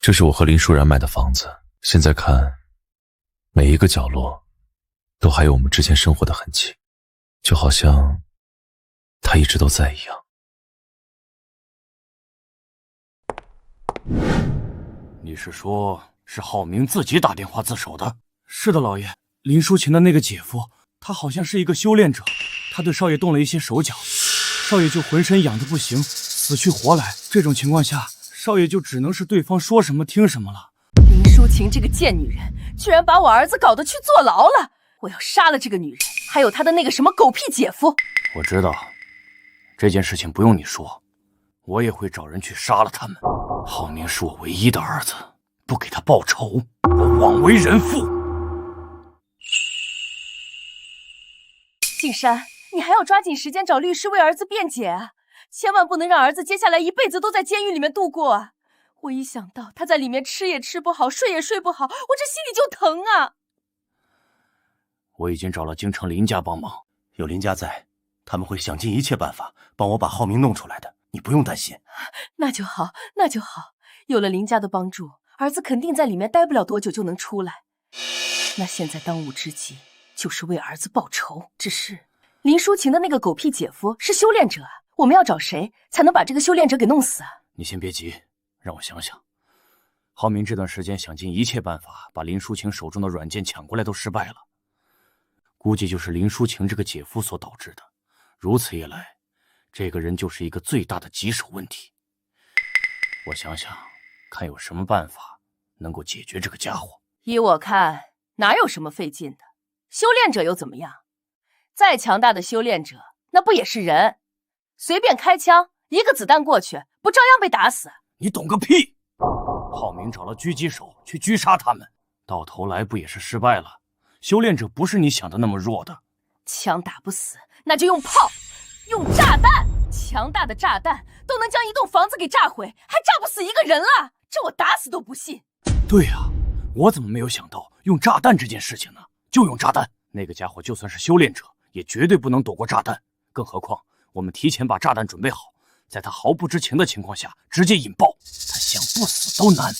这是我和林舒然买的房子，现在看，每一个角落都还有我们之前生活的痕迹，就好像他一直都在一样。你是说，是浩明自己打电话自首的？是的，老爷。林淑琴的那个姐夫，他好像是一个修炼者，他对少爷动了一些手脚，少爷就浑身痒得不行，死去活来。这种情况下，少爷就只能是对方说什么听什么了。林淑琴这个贱女人，居然把我儿子搞得去坐牢了！我要杀了这个女人，还有她的那个什么狗屁姐夫！我知道，这件事情不用你说，我也会找人去杀了他们。浩明是我唯一的儿子，不给他报仇，我枉为人父。静山，你还要抓紧时间找律师为儿子辩解啊！千万不能让儿子接下来一辈子都在监狱里面度过啊！我一想到他在里面吃也吃不好，睡也睡不好，我这心里就疼啊！我已经找了京城林家帮忙，有林家在，他们会想尽一切办法帮我把浩明弄出来的，你不用担心。那就好，那就好。有了林家的帮助，儿子肯定在里面待不了多久就能出来。那现在当务之急就是为儿子报仇。只是林淑琴的那个狗屁姐夫是修炼者啊，我们要找谁才能把这个修炼者给弄死啊？你先别急，让我想想。浩明这段时间想尽一切办法把林淑琴手中的软件抢过来都失败了，估计就是林淑琴这个姐夫所导致的。如此一来，这个人就是一个最大的棘手问题。我想想，看有什么办法能够解决这个家伙。依我看，哪有什么费劲的？修炼者又怎么样？再强大的修炼者，那不也是人？随便开枪，一个子弹过去，不照样被打死？你懂个屁！浩明找了狙击手去狙杀他们，到头来不也是失败了？修炼者不是你想的那么弱的。枪打不死，那就用炮，用炸弹。强大的炸弹都能将一栋房子给炸毁，还炸不死一个人了？这我打死都不信。对呀，我怎么没有想到用炸弹这件事情呢？就用炸弹，那个家伙就算是修炼者，也绝对不能躲过炸弹。更何况我们提前把炸弹准备好，在他毫不知情的情况下直接引爆，他想不死都难。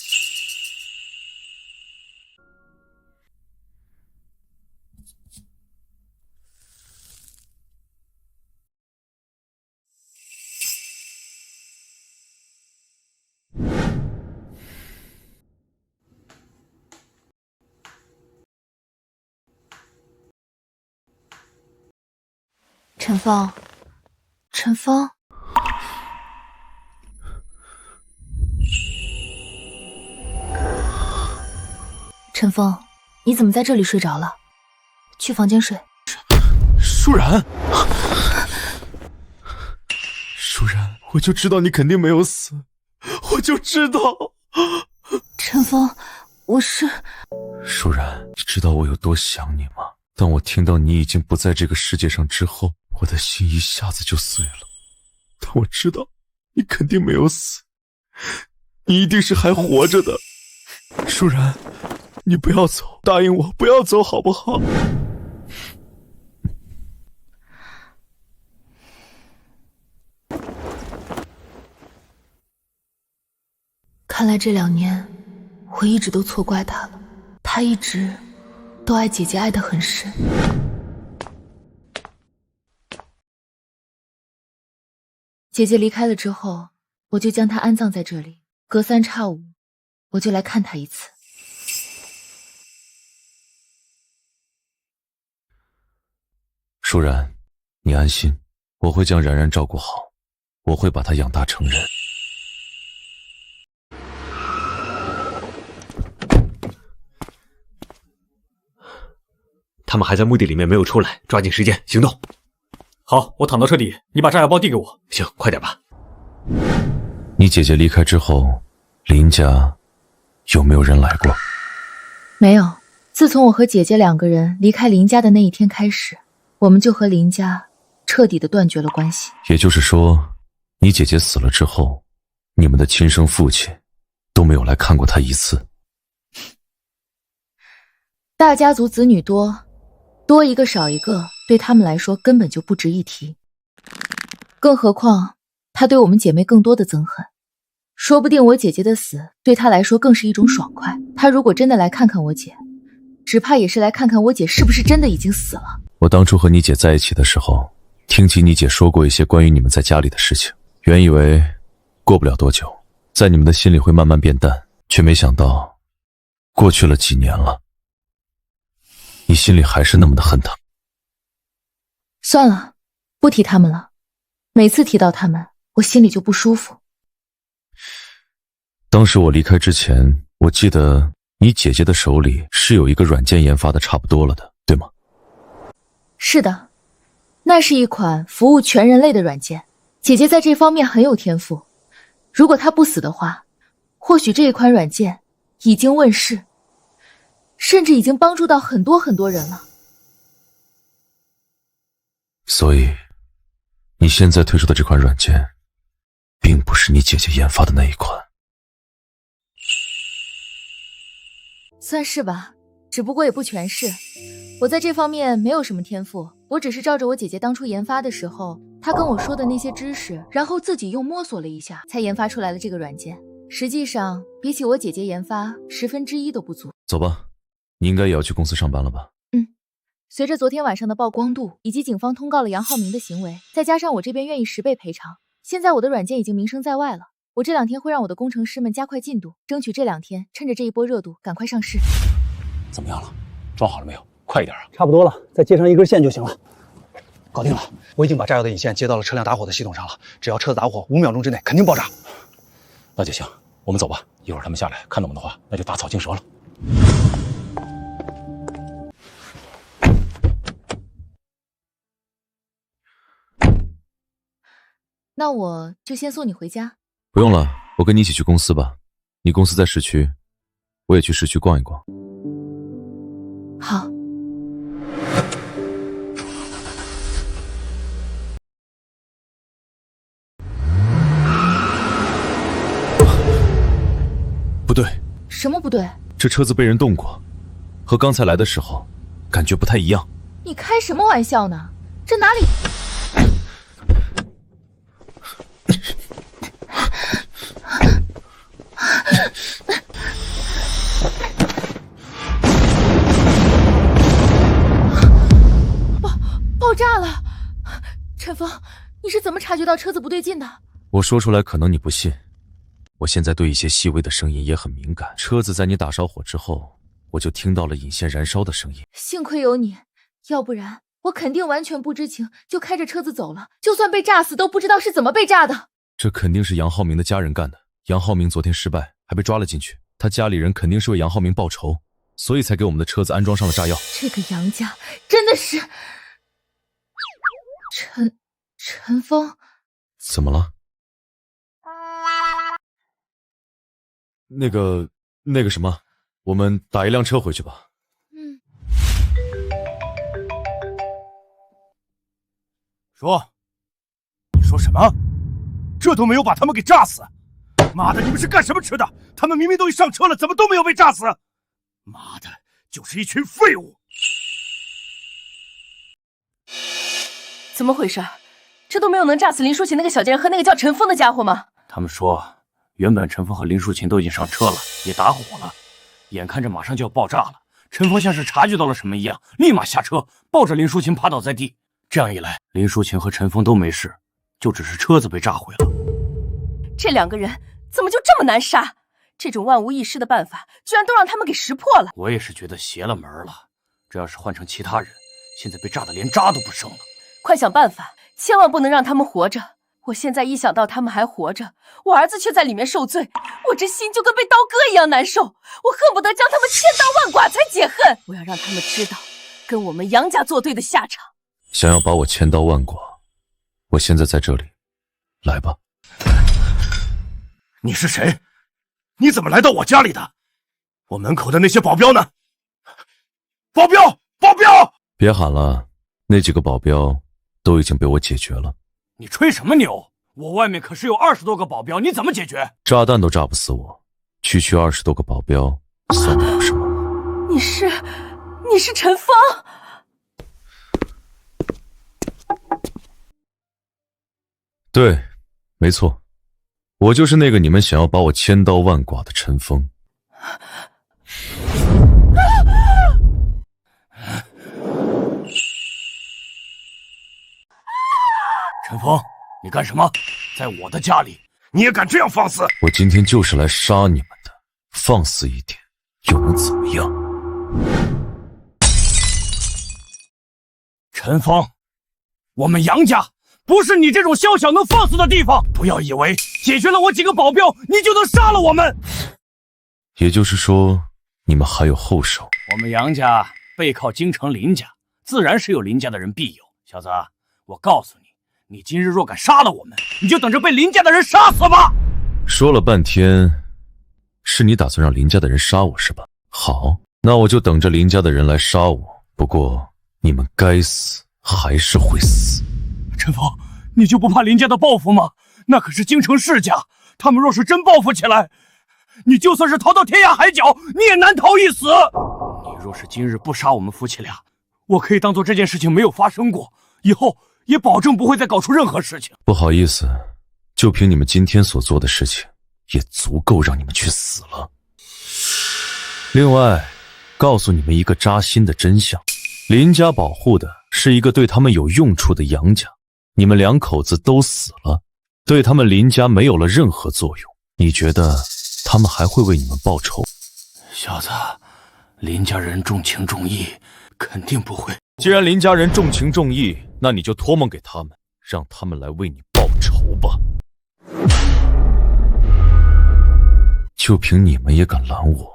陈峰，陈峰，陈峰，你怎么在这里睡着了？去房间睡。舒然，我就知道你肯定没有死，我就知道。陈峰，我是……舒然，你知道我有多想你吗？当我听到你已经不在这个世界上之后，我的心一下子就碎了。但我知道你肯定没有死，你一定是还活着的。舒然，你不要走，答应我不要走好不好？看来这2年我一直都错怪他了，他一直都爱姐姐爱得很深。姐姐离开了之后，我就将她安葬在这里，隔3差5我就来看她一次。舒然，你安心，我会将然然照顾好，我会把她养大成人。他们还在墓地里面没有出来，抓紧时间行动。好，我躺到车底，你把炸药包递给我。行，快点吧。你姐姐离开之后，林家有没有人来过？没有，自从我和姐姐2个人离开林家的那一天开始，我们就和林家彻底的断绝了关系。也就是说，你姐姐死了之后，你们的亲生父亲都没有来看过她一次。大家族子女多，多一个少一个，对他们来说根本就不值一提。更何况，他对我们姐妹更多的憎恨，说不定我姐姐的死对他来说更是一种爽快。他如果真的来看看我姐，只怕也是来看看我姐是不是真的已经死了。我当初和你姐在一起的时候，听起你姐说过一些关于你们在家里的事情，原以为过不了多久，在你们的心里会慢慢变淡，却没想到过去了几年了，你心里还是那么的恨他。算了，不提他们了。每次提到他们，我心里就不舒服。当时我离开之前，我记得你姐姐的手里是有一个软件研发的差不多了的，对吗？是的，那是一款服务全人类的软件，姐姐在这方面很有天赋。如果她不死的话，或许这一款软件已经问世，甚至已经帮助到很多很多人了。所以，你现在推出的这款软件，并不是你姐姐研发的那一款。算是吧，只不过也不全是。我在这方面没有什么天赋，我只是照着我姐姐当初研发的时候，她跟我说的那些知识，然后自己又摸索了一下，才研发出来了这个软件。实际上，比起我姐姐研发1/10都不足。走吧，你应该也要去公司上班了吧？随着昨天晚上的曝光度，以及警方通告了杨浩明的行为，再加上我这边愿意10倍赔偿，现在我的软件已经名声在外了。我这2天会让我的工程师们加快进度，争取这2天趁着这一波热度赶快上市。怎么样了？装好了没有？快一点啊！差不多了，再接上1根线就行了。搞定了，我已经把炸药的引线接到了车辆打火的系统上了，只要车子打火，5秒钟之内肯定爆炸。那就行，我们走吧。一会儿他们下来看到我们的话，那就打草惊蛇了。那我就先送你回家。不用了，我跟你一起去公司吧。你公司在市区，我也去市区逛一逛。好。不对。什么不对？这车子被人动过，和刚才来的时候感觉不太一样。你开什么玩笑呢？这哪里……爆炸了！陈峰，你是怎么察觉到车子不对劲的？我说出来可能你不信，我现在对一些细微的声音也很敏感。车子在你打烧火之后，我就听到了引线燃烧的声音。幸亏有你，要不然我肯定完全不知情就开着车子走了，就算被炸死都不知道是怎么被炸的。这肯定是杨浩明的家人干的。杨浩明昨天失败，还被抓了进去，他家里人肯定是为杨浩明报仇，所以才给我们的车子安装上了炸药。这个杨家真的是……陈峰，怎么了？那个什么，我们打一辆车回去吧。嗯。你说什么？这都没有把他们给炸死？妈的，你们是干什么吃的？他们明明都已上车了，怎么都没有被炸死？妈的，就是一群废物！怎么回事？这都没有能炸死林淑琴那个小贱人和那个叫陈峰的家伙吗？他们说，原本陈峰和林淑琴都已经上车了，也打火了，眼看着马上就要爆炸了。陈峰像是察觉到了什么一样，立马下车，抱着林淑琴趴倒在地。这样一来，林淑琴和陈峰都没事，就只是车子被炸毁了。这两个人怎么就这么难杀？这种万无一失的办法，居然都让他们给识破了。我也是觉得邪了门了。这要是换成其他人，现在被炸得连渣都不剩了。快想办法，千万不能让他们活着。我现在一想到他们还活着，我儿子却在里面受罪，我这心就跟被刀割一样难受。我恨不得将他们千刀万剐才解恨。我要让他们知道，跟我们杨家作对的下场。想要把我千刀万剐，我现在在这里，来吧。你是谁？你怎么来到我家里的？我门口的那些保镖呢？保镖！保镖！别喊了，那几个保镖都已经被我解决了。你吹什么牛？我外面可是有20多个保镖，你怎么解决？炸弹都炸不死我，区区20多个保镖算得了什么？你是陈峰？对，没错，我就是那个你们想要把我千刀万剐的陈峰。陈峰，你干什么？在我的家里，你也敢这样放肆？我今天就是来杀你们的，放肆一点又能怎么样？陈峰，我们杨家不是你这种宵小能放肆的地方！不要以为解决了我几个保镖，你就能杀了我们。也就是说，你们还有后手？我们杨家背靠京城林家，自然是有林家的人庇佑。小子，我告诉你，你今日若敢杀了我们，你就等着被林家的人杀死吧！说了半天，是你打算让林家的人杀我是吧？好，那我就等着林家的人来杀我。不过，你们该死还是会死。陈峰，你就不怕林家的报复吗？那可是京城世家，他们若是真报复起来，你就算是逃到天涯海角，你也难逃一死。你若是今日不杀我们夫妻俩，我可以当做这件事情没有发生过，以后也保证不会再搞出任何事情。不好意思，就凭你们今天所做的事情，也足够让你们去死了。另外，告诉你们一个扎心的真相，林家保护的是一个对他们有用处的杨家，你们两口子都死了，对他们林家没有了任何作用，你觉得他们还会为你们报仇？小子，林家人重情重义，肯定不会。既然林家人重情重义，那你就托梦给他们，让他们来为你报仇吧。就凭你们也敢拦我？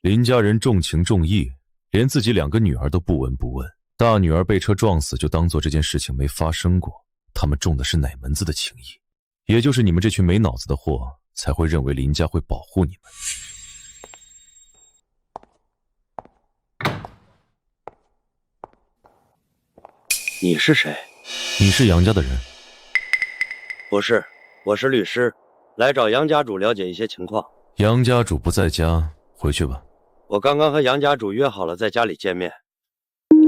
林家人重情重义，连自己2个女儿都不闻不问，大女儿被车撞死就当做这件事情没发生过。他们重的是哪门子的情义？也就是你们这群没脑子的货，才会认为林家会保护你们。你是谁？你是杨家的人？不是，我是律师，来找杨家主了解一些情况。杨家主不在家，回去吧。我刚刚和杨家主约好了在家里见面，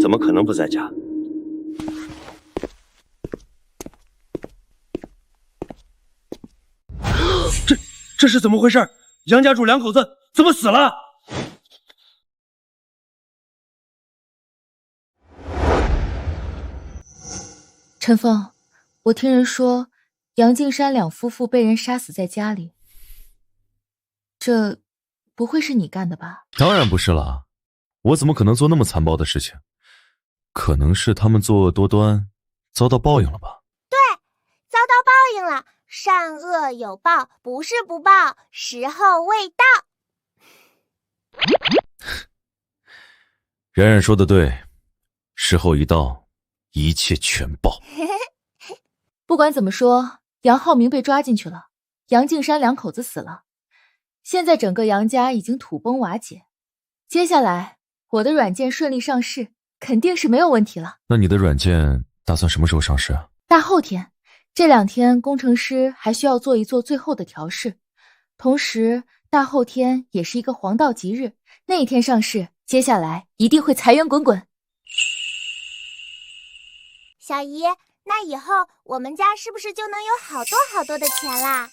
怎么可能不在家？这是怎么回事？杨家主2口子怎么死了？陈峰，我听人说杨敬山2夫妇被人杀死在家里，这不会是你干的吧？当然不是啦，我怎么可能做那么残暴的事情？可能是他们作恶多端，遭到报应了吧？对，遭到报应了。善恶有报，不是不报，时候未到。冉冉说的对，时候一到，一切全爆。不管怎么说，杨浩明被抓进去了，杨敬山两口子死了，现在整个杨家已经土崩瓦解。接下来我的软件顺利上市，肯定是没有问题了。那你的软件打算什么时候上市啊？大后天，这2天工程师还需要做一做最后的调试，同时大后天也是一个黄道吉日，那一天上市，接下来一定会财源滚滚。小姨，那以后我们家是不是就能有好多好多的钱啦？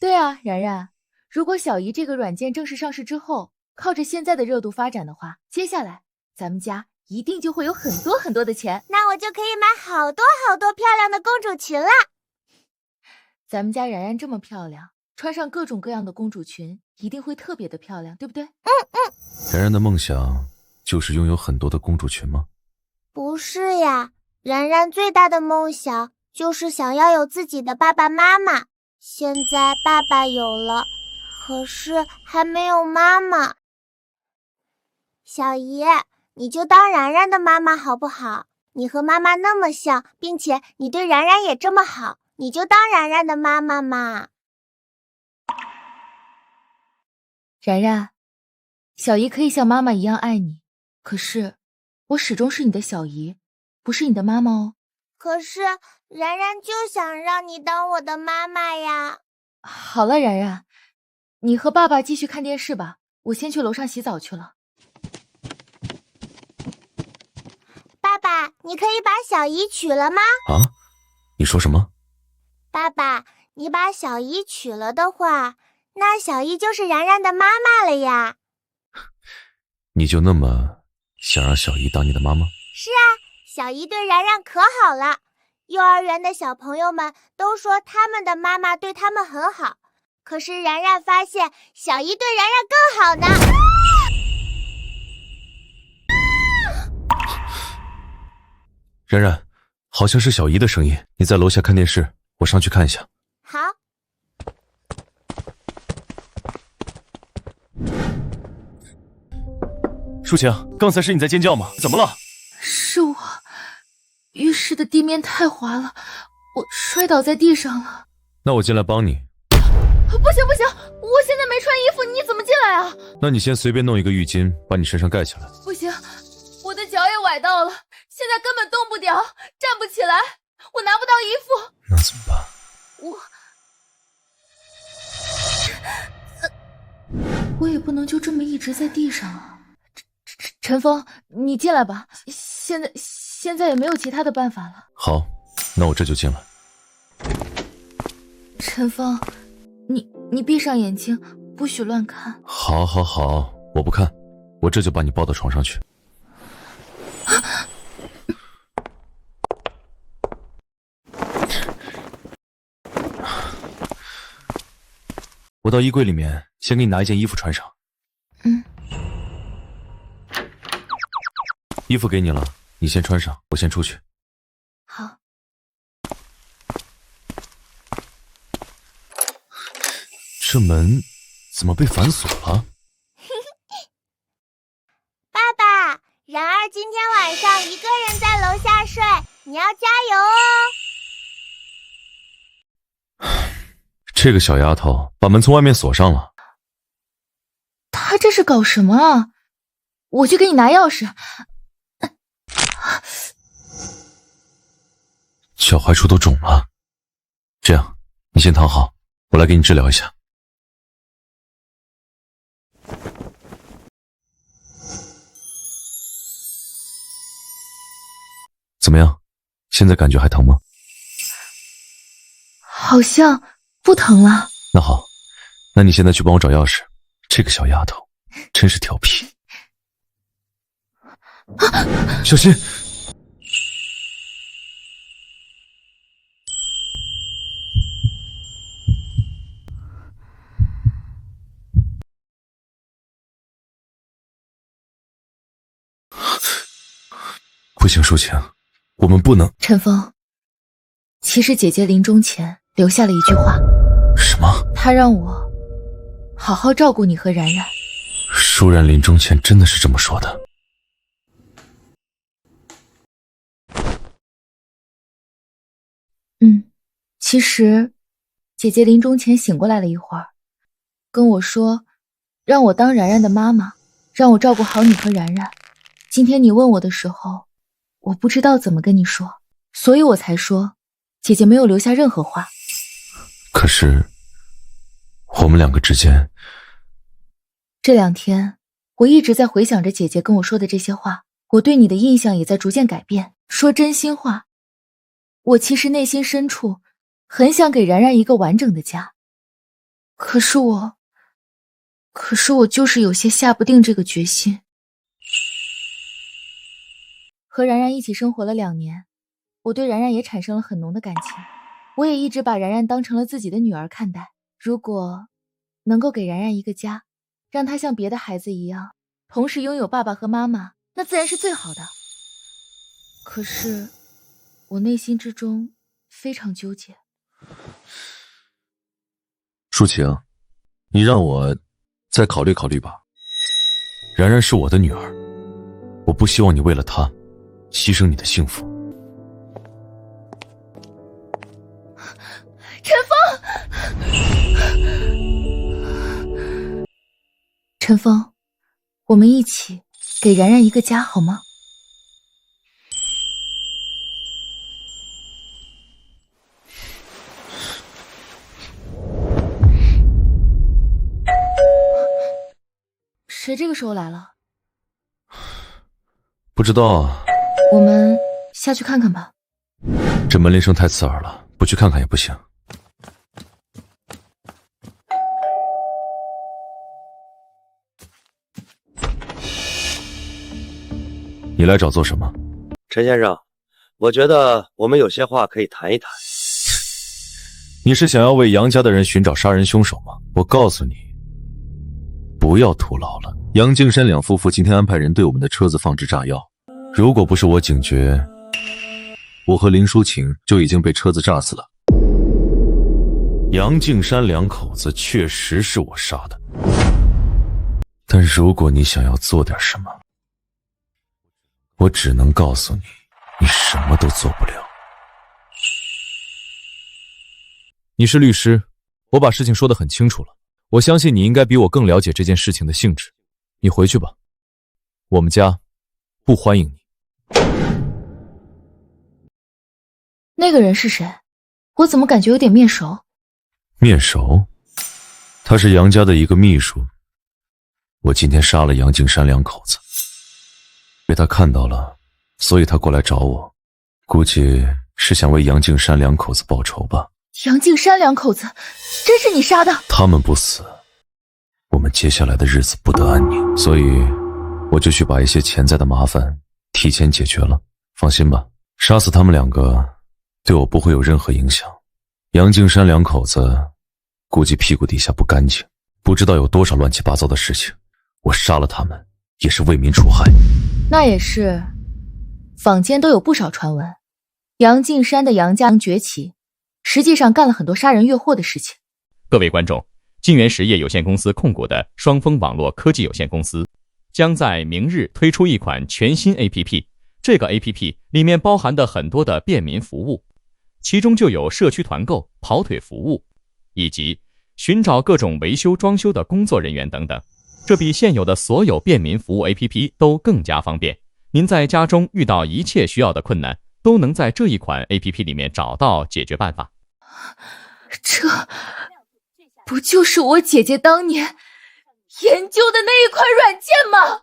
对啊，然然，如果小姨这个软件正式上市之后，靠着现在的热度发展的话，接下来咱们家一定就会有很多很多的钱。那我就可以买好多好多漂亮的公主裙啦。咱们家然然这么漂亮，穿上各种各样的公主裙，一定会特别的漂亮，对不对？然然的梦想就是拥有很多的公主裙吗？不是呀，然然最大的梦想就是想要有自己的爸爸妈妈。现在爸爸有了，可是还没有妈妈。小姨，你就当然然的妈妈好不好？你和妈妈那么像，并且你对然然也这么好，你就当然然的妈妈嘛。然然，小姨可以像妈妈一样爱你，可是我始终是你的小姨，不是你的妈妈哦。可是然然就想让你当我的妈妈呀。好了，然然，你和爸爸继续看电视吧，我先去楼上洗澡去了。爸爸，你可以把小姨娶了吗？啊？你说什么？爸爸，你把小姨娶了的话，那小姨就是然然的妈妈了呀。你就那么想让小姨当你的妈妈？是啊，小姨对然然可好了，幼儿园的小朋友们都说他们的妈妈对他们很好，可是然然发现小姨对然然更好呢。然然，好像是小姨的声音，你在楼下看电视，我上去看一下。好。舒晴，刚才是你在尖叫吗？怎么了？是我，浴室的地面太滑了，我摔倒在地上了。那我进来帮你。不行不行，我现在没穿衣服，你怎么进来啊？那你先随便弄一个浴巾，把你身上盖起来。不行，我的脚也崴到了，现在根本动不了，站不起来，我拿不到衣服。那怎么办？我也不能就这么一直在地上啊。陈峰，你进来吧，现在也没有其他的办法了。好，那我这就进来。陈峰，你闭上眼睛，不许乱看。好，好，好，我不看，我这就把你抱到床上去。我到衣柜里面先给你拿一件衣服穿上。衣服给你了，你先穿上，我先出去。好。这门怎么被反锁了？爸爸，然儿今天晚上一个人在楼下睡，你要加油哦。这个小丫头把门从外面锁上了。她这是搞什么啊？我去给你拿钥匙。脚踝处都肿了，这样，你先躺好，我来给你治疗一下。怎么样？现在感觉还疼吗？好像不疼了。那好，那你现在去帮我找钥匙。这个小丫头真是调皮。小心！不行，舒晴，我们不能。陈峰，其实姐姐临终前留下了一句话。什么？她让我好好照顾你和然然。舒然临终前真的是这么说的。其实，姐姐临终前醒过来了一会儿，跟我说，让我当然然的妈妈，让我照顾好你和然然。今天你问我的时候，我不知道怎么跟你说，所以我才说，姐姐没有留下任何话。可是，我们两个之间，这2天，我一直在回想着姐姐跟我说的这些话，我对你的印象也在逐渐改变。说真心话，我其实内心深处很想给然然一个完整的家，可是我就是有些下不定这个决心。和然然一起生活了2年，我对然然也产生了很浓的感情，我也一直把然然当成了自己的女儿看待。如果能够给然然一个家，让她像别的孩子一样，同时拥有爸爸和妈妈，那自然是最好的。可是，我内心之中非常纠结。舒晴，你让我再考虑考虑吧。然然是我的女儿，我不希望你为了她牺牲你的幸福。陈峰，陈峰，我们一起给然然一个家好吗？谁这个时候来了？不知道啊。我们下去看看吧。这门铃声太刺耳了，不去看看也不行。你来找做什么？陈先生，我觉得我们有些话可以谈一谈。你是想要为杨家的人寻找杀人凶手吗？我告诉你，不要徒劳了。杨敬山两夫妇今天安排人对我们的车子放置炸药，如果不是我警觉，我和林淑晴就已经被车子炸死了。杨敬山两口子确实是我杀的，但如果你想要做点什么，我只能告诉你，你什么都做不了。你是律师，我把事情说得很清楚了，我相信你应该比我更了解这件事情的性质。你回去吧，我们家不欢迎你。那个人是谁？我怎么感觉有点面熟？面熟？他是杨家的一个秘书。我今天杀了杨敬山两口子，被他看到了，所以他过来找我，估计是想为杨敬山两口子报仇吧。杨敬山两口子，真是你杀的？他们不死，我们接下来的日子不得安宁，所以我就去把一些潜在的麻烦提前解决了。放心吧，杀死他们两个对我不会有任何影响。杨敬山两口子估计屁股底下不干净，不知道有多少乱七八糟的事情，我杀了他们也是为民除害。那也是，坊间都有不少传闻，杨敬山的杨家崛起，实际上干了很多杀人越货的事情。各位观众，晋源实业有限公司控股的双峰网络科技有限公司将在明日推出一款全新 APP， 这个 APP 里面包含的很多的便民服务，其中就有社区团购、跑腿服务，以及寻找各种维修装修的工作人员等等。这比现有的所有便民服务 APP 都更加方便，您在家中遇到一切需要的困难，都能在这一款 APP 里面找到解决办法。这不就是我姐姐当年研究的那一款软件吗？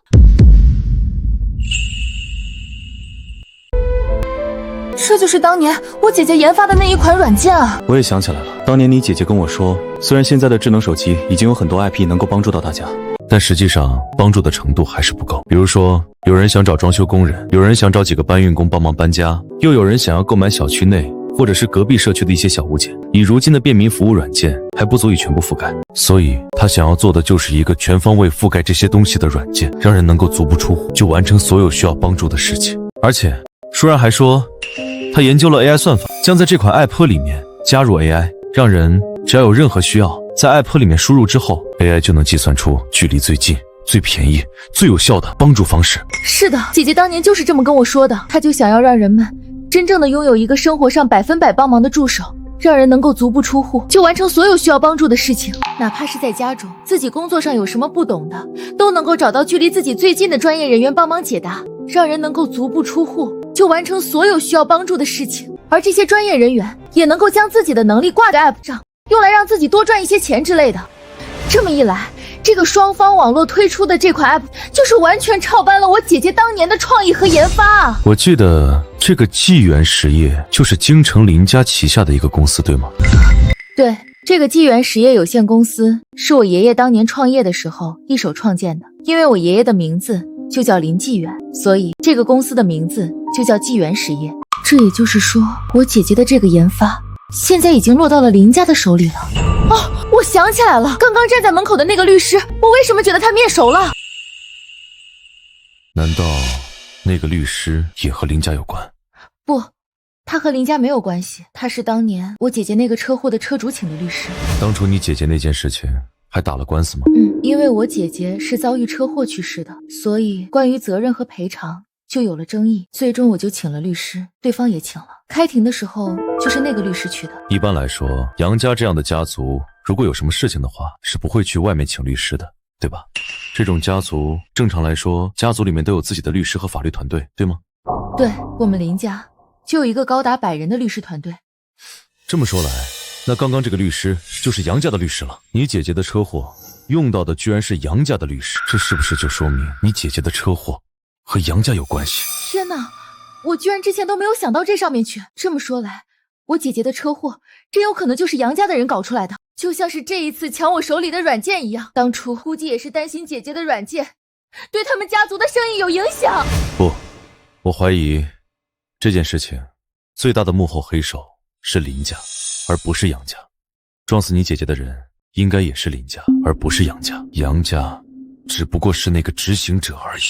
这就是当年我姐姐研发的那一款软件啊！我也想起来了，当年你姐姐跟我说，虽然现在的智能手机已经有很多 IP 能够帮助到大家，但实际上帮助的程度还是不够。比如说，有人想找装修工人，有人想找几个搬运工帮忙搬家，又有人想要购买小区内或者是隔壁社区的一些小物件。以如今的便民服务软件还不足以全部覆盖，所以他想要做的就是一个全方位覆盖这些东西的软件，让人能够足不出户就完成所有需要帮助的事情。而且舒然还说，他研究了 AI 算法，将在这款 App 里面加入 AI， 让人只要有任何需要，在 App 里面输入之后， AI 就能计算出距离最近、最便宜、最有效的帮助方式。是的，姐姐当年就是这么跟我说的，她就想要让人们真正的拥有一个生活上100%帮忙的助手，让人能够足不出户就完成所有需要帮助的事情，哪怕是在家中，自己工作上有什么不懂的，都能够找到距离自己最近的专业人员帮忙解答，让人能够足不出户就完成所有需要帮助的事情。而这些专业人员也能够将自己的能力挂在 App 上，用来让自己多赚一些钱之类的。这么一来，这个双方网络推出的这款 App 就是完全照搬了我姐姐当年的创意和研发啊！我记得这个纪元实业就是京城林家旗下的一个公司，对吗？对，这个纪元实业有限公司是我爷爷当年创业的时候一手创建的，因为我爷爷的名字就叫林纪元，所以这个公司的名字就叫纪元实业。这也就是说，我姐姐的这个研发现在已经落到了林家的手里了。哦，我想起来了，刚刚站在门口的那个律师，我为什么觉得他面熟了？难道那个律师也和林家有关？不，他和林家没有关系，他是当年我姐姐那个车祸的车主请的律师。当初你姐姐那件事情还打了官司吗？因为我姐姐是遭遇车祸去世的，所以关于责任和赔偿就有了争议，最终我就请了律师，对方也请了。开庭的时候就是那个律师去的。一般来说，杨家这样的家族如果有什么事情的话，是不会去外面请律师的，对吧？这种家族正常来说，家族里面都有自己的律师和法律团队，对吗？对，我们林家就有一个高达100人的律师团队。这么说来，那刚刚这个律师就是杨家的律师了。你姐姐的车祸用到的居然是杨家的律师，这是不是就说明你姐姐的车祸和杨家有关系？天哪，我居然之前都没有想到这上面去。这么说来，我姐姐的车祸真有可能就是杨家的人搞出来的，就像是这一次抢我手里的软件一样，当初估计也是担心姐姐的软件对他们家族的生意有影响。不，我怀疑这件事情最大的幕后黑手是林家，而不是杨家。撞死你姐姐的人应该也是林家，而不是杨家。杨家只不过是那个执行者而已。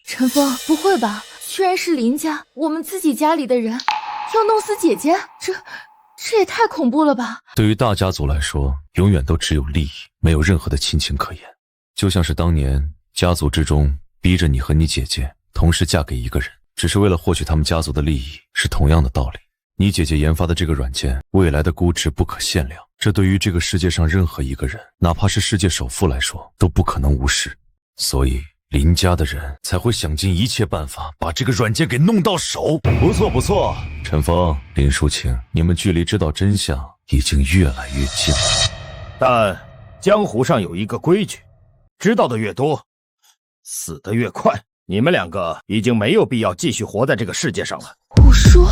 陈峰，不会吧？居然是林家，我们自己家里的人要弄死姐姐，这也太恐怖了吧！对于大家族来说，永远都只有利益，没有任何的亲情可言。就像是当年家族之中逼着你和你姐姐同时嫁给一个人，只是为了获取他们家族的利益，是同样的道理。你姐姐研发的这个软件，未来的估值不可限量，这对于这个世界上任何一个人，哪怕是世界首富来说，都不可能无视。所以林家的人才会想尽一切办法把这个软件给弄到手。不错不错，陈峰、林淑清，你们距离知道真相已经越来越近了。但江湖上有一个规矩，知道的越多，死得越快。你们两个已经没有必要继续活在这个世界上了。我说，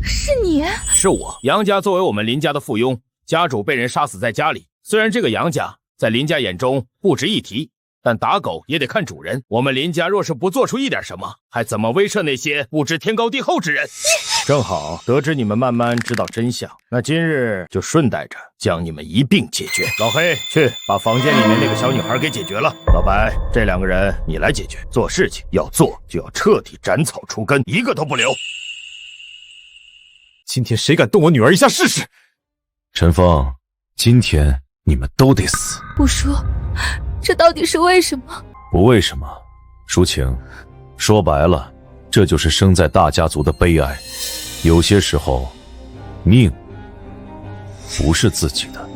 是你？是我。杨家作为我们林家的附庸，家主被人杀死在家里。虽然这个杨家在林家眼中不值一提，但打狗也得看主人。我们林家若是不做出一点什么，还怎么威慑那些不知天高地厚之人？正好得知你们慢慢知道真相，那今日就顺带着将你们一并解决。老黑，去把房间里面那个小女孩给解决了。老白，这两个人你来解决。做事情要做就要彻底斩草除根，一个都不留。今天谁敢动我女儿一下试试？陈峰，今天你们都得死。我说，这到底是为什么？不为什么，淑清，说白了，这就是生在大家族的悲哀。有些时候，命不是自己的，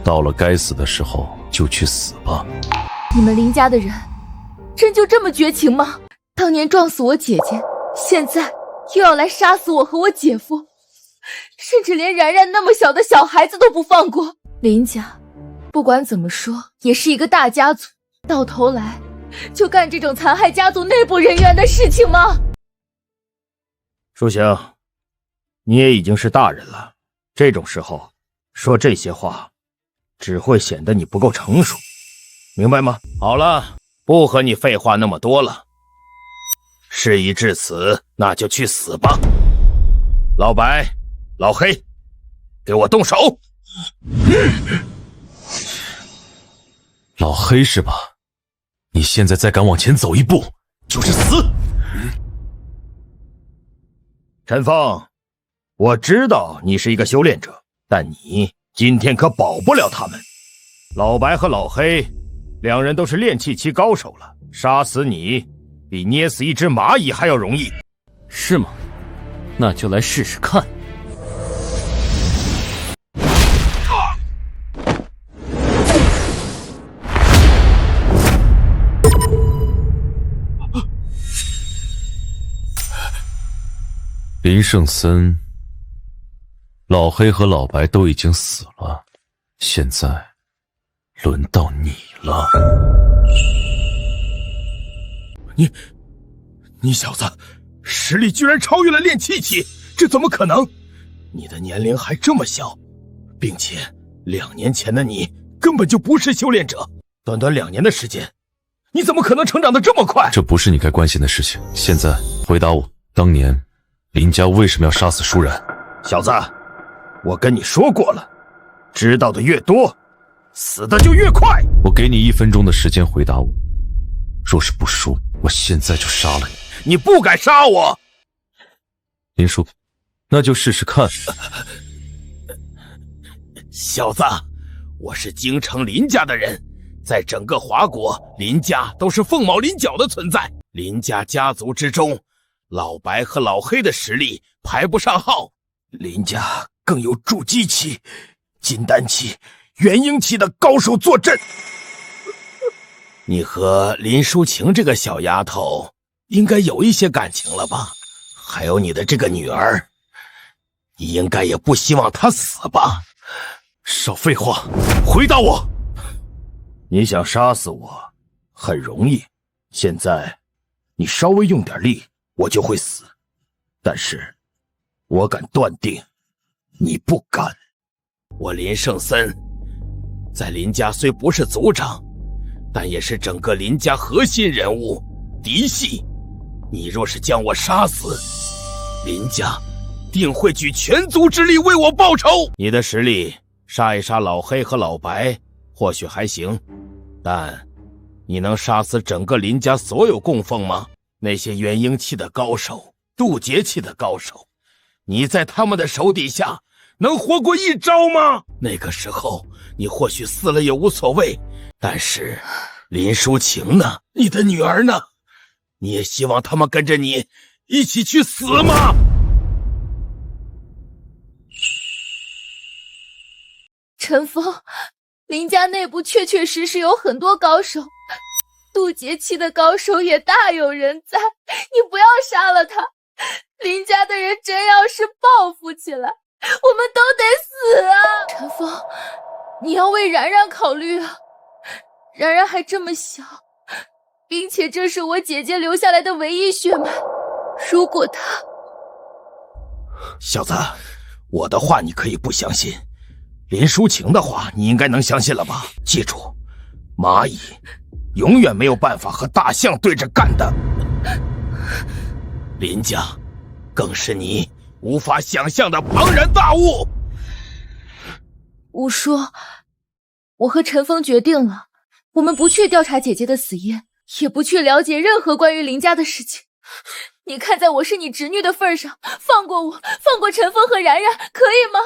到了该死的时候就去死吧。你们林家的人真就这么绝情吗？当年撞死我姐姐，现在又要来杀死我和我姐夫，甚至连然然那么小的小孩子都不放过。林家不管怎么说也是一个大家族，到头来就干这种残害家族内部人员的事情吗？淑行，你也已经是大人了，这种时候说这些话只会显得你不够成熟，明白吗？好了，不和你废话那么多了，事已至此，那就去死吧。老白，老黑，给我动手。老黑是吧？你现在再敢往前走一步，就是死。陈峰，我知道你是一个修炼者，但你今天可保不了他们。老白和老黑两人都是炼气期高手了，杀死你比捏死一只蚂蚁还要容易。是吗？那就来试试看。林圣森、老黑和老白都已经死了，现在轮到你了。你小子实力居然超越了炼气期，这怎么可能？你的年龄还这么小，并且2年前的你根本就不是修炼者，短短2年的时间，你怎么可能成长得这么快？这不是你该关心的事情。现在回答我，当年林家为什么要杀死舒然？小子，我跟你说过了，知道的越多，死的就越快。我给你1分钟的时间回答我，若是不说，我现在就杀了你。你不敢杀我！林叔，那就试试看。小子，我是京城林家的人，在整个华国，林家都是凤毛麟角的存在。林家家族之中，老白和老黑的实力排不上号，林家更有筑基期、金丹期、元婴期的高手坐镇。你和林淑晴这个小丫头应该有一些感情了吧？还有你的这个女儿，你应该也不希望她死吧？少废话，回答我！你想杀死我，很容易。现在，你稍微用点力，我就会死。但是，我敢断定，你不敢。我林圣森，在林家虽不是族长，但也是整个林家核心人物，嫡系。你若是将我杀死，林家定会举全族之力为我报仇。你的实力杀一杀老黑和老白或许还行，但你能杀死整个林家所有供奉吗？那些元婴期的高手、渡劫期的高手，你在他们的手底下能活过1招吗？那个时候你或许死了也无所谓，但是林淑晴呢？你的女儿呢？你也希望他们跟着你一起去死吗？陈峰，林家内部确确实实有很多高手，渡劫期的高手也大有人在，你不要杀了他。林家的人真要是报复起来，我们都得死啊！陈峰，你要为然然考虑啊，然然还这么小，并且这是我姐姐留下来的唯一血脉，如果她……小子，我的话你可以不相信，林淑晴的话你应该能相信了吧？记住，蚂蚁永远没有办法和大象对着干的。林家更是你无法想象的庞然大物。吴叔，我和陈峰决定了，我们不去调查姐姐的死因，也不去了解任何关于林家的事情。你看在我是你侄女的份上，放过我，放过陈峰和然然，可以吗？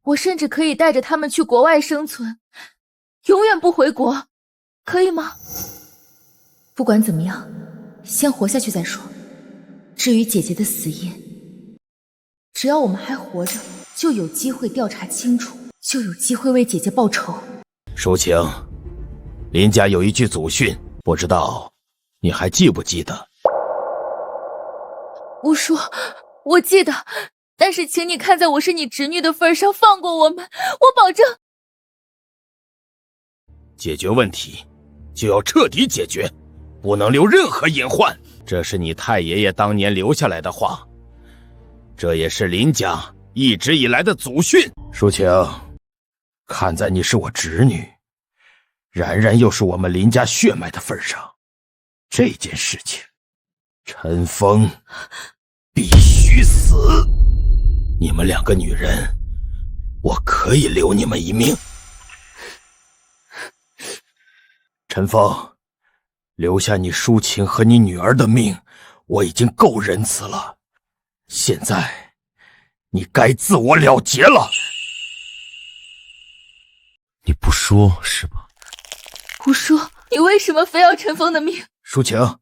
我甚至可以带着他们去国外生存，永远不回国，可以吗？不管怎么样，先活下去再说。至于姐姐的死因，只要我们还活着，就有机会调查清楚，就有机会为姐姐报仇。淑晴，林家有一句祖训，不知道你还记不记得？吴叔，我记得，但是请你看在我是你侄女的份上，放过我们，我保证。解决问题就要彻底解决，不能留任何隐患。这是你太爷爷当年留下来的话，这也是林家一直以来的祖训。淑晴，看在你是我侄女，然然又是我们林家血脉的份上，这件事情，陈峰必须死。你们2个女人，我可以留你们一命。陈峰，留下你淑晴和你女儿的命，我已经够仁慈了。现在，你该自我了结了。你不说是吧？吴叔，你为什么非要陈峰的命？淑晴，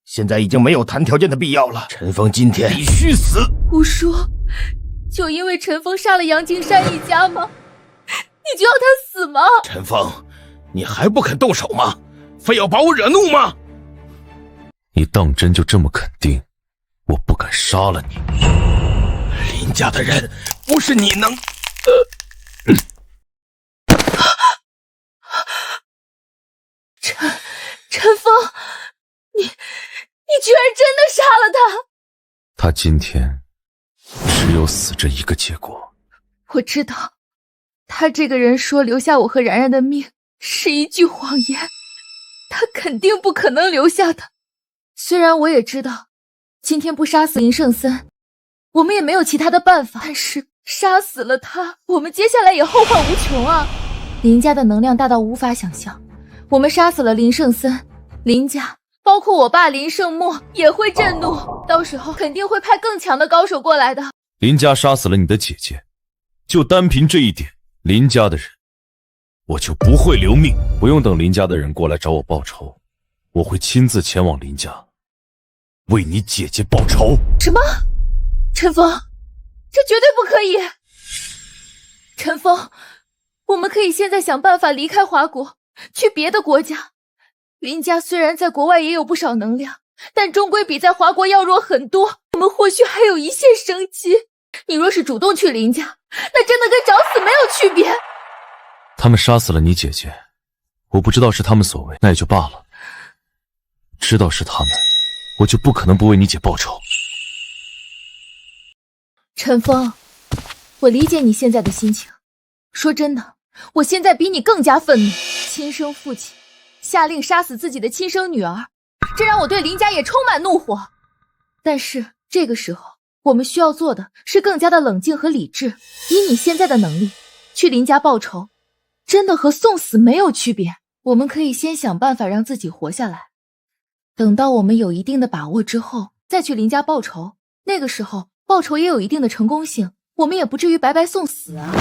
现在已经没有谈条件的必要了。陈峰今天必须死。吴叔，就因为陈峰杀了杨金山一家吗？你就要他死吗？陈峰，你还不肯动手吗？非要把我惹怒吗？你当真就这么肯定我不敢杀了你？林家的人不是你能……陈峰，你居然真的杀了他！他今天只有死这一个结果。我知道，他这个人说留下我和然然的命是一句谎言，他肯定不可能留下的。虽然我也知道，今天不杀死林圣森，我们也没有其他的办法，但是杀死了他，我们接下来也后患无穷啊！林家的能量大到无法想象，我们杀死了林圣森，林家包括我爸林圣墨也会震怒，到时候肯定会派更强的高手过来的。林家杀死了你的姐姐，就单凭这一点，林家的人我就不会留命。不用等林家的人过来找我报仇，我会亲自前往林家为你姐姐报仇。什么？陈峰，这绝对不可以！陈峰，我们可以现在想办法离开华国，去别的国家。林家虽然在国外也有不少能量，但终归比在华国要弱很多，我们或许还有一线生机。你若是主动去林家，那真的跟找死没有区别。他们杀死了你姐姐，我不知道是他们所为，那也就罢了。知道是他们，我就不可能不为你姐报仇。陈峰，我理解你现在的心情。说真的，我现在比你更加愤怒。亲生父亲下令杀死自己的亲生女儿，这让我对林家也充满怒火。但是这个时候，我们需要做的是更加的冷静和理智。以你现在的能力，去林家报仇，真的和送死没有区别。我们可以先想办法让自己活下来，等到我们有一定的把握之后，再去林家报仇。那个时候，报仇也有一定的成功性，我们也不至于白白送死啊。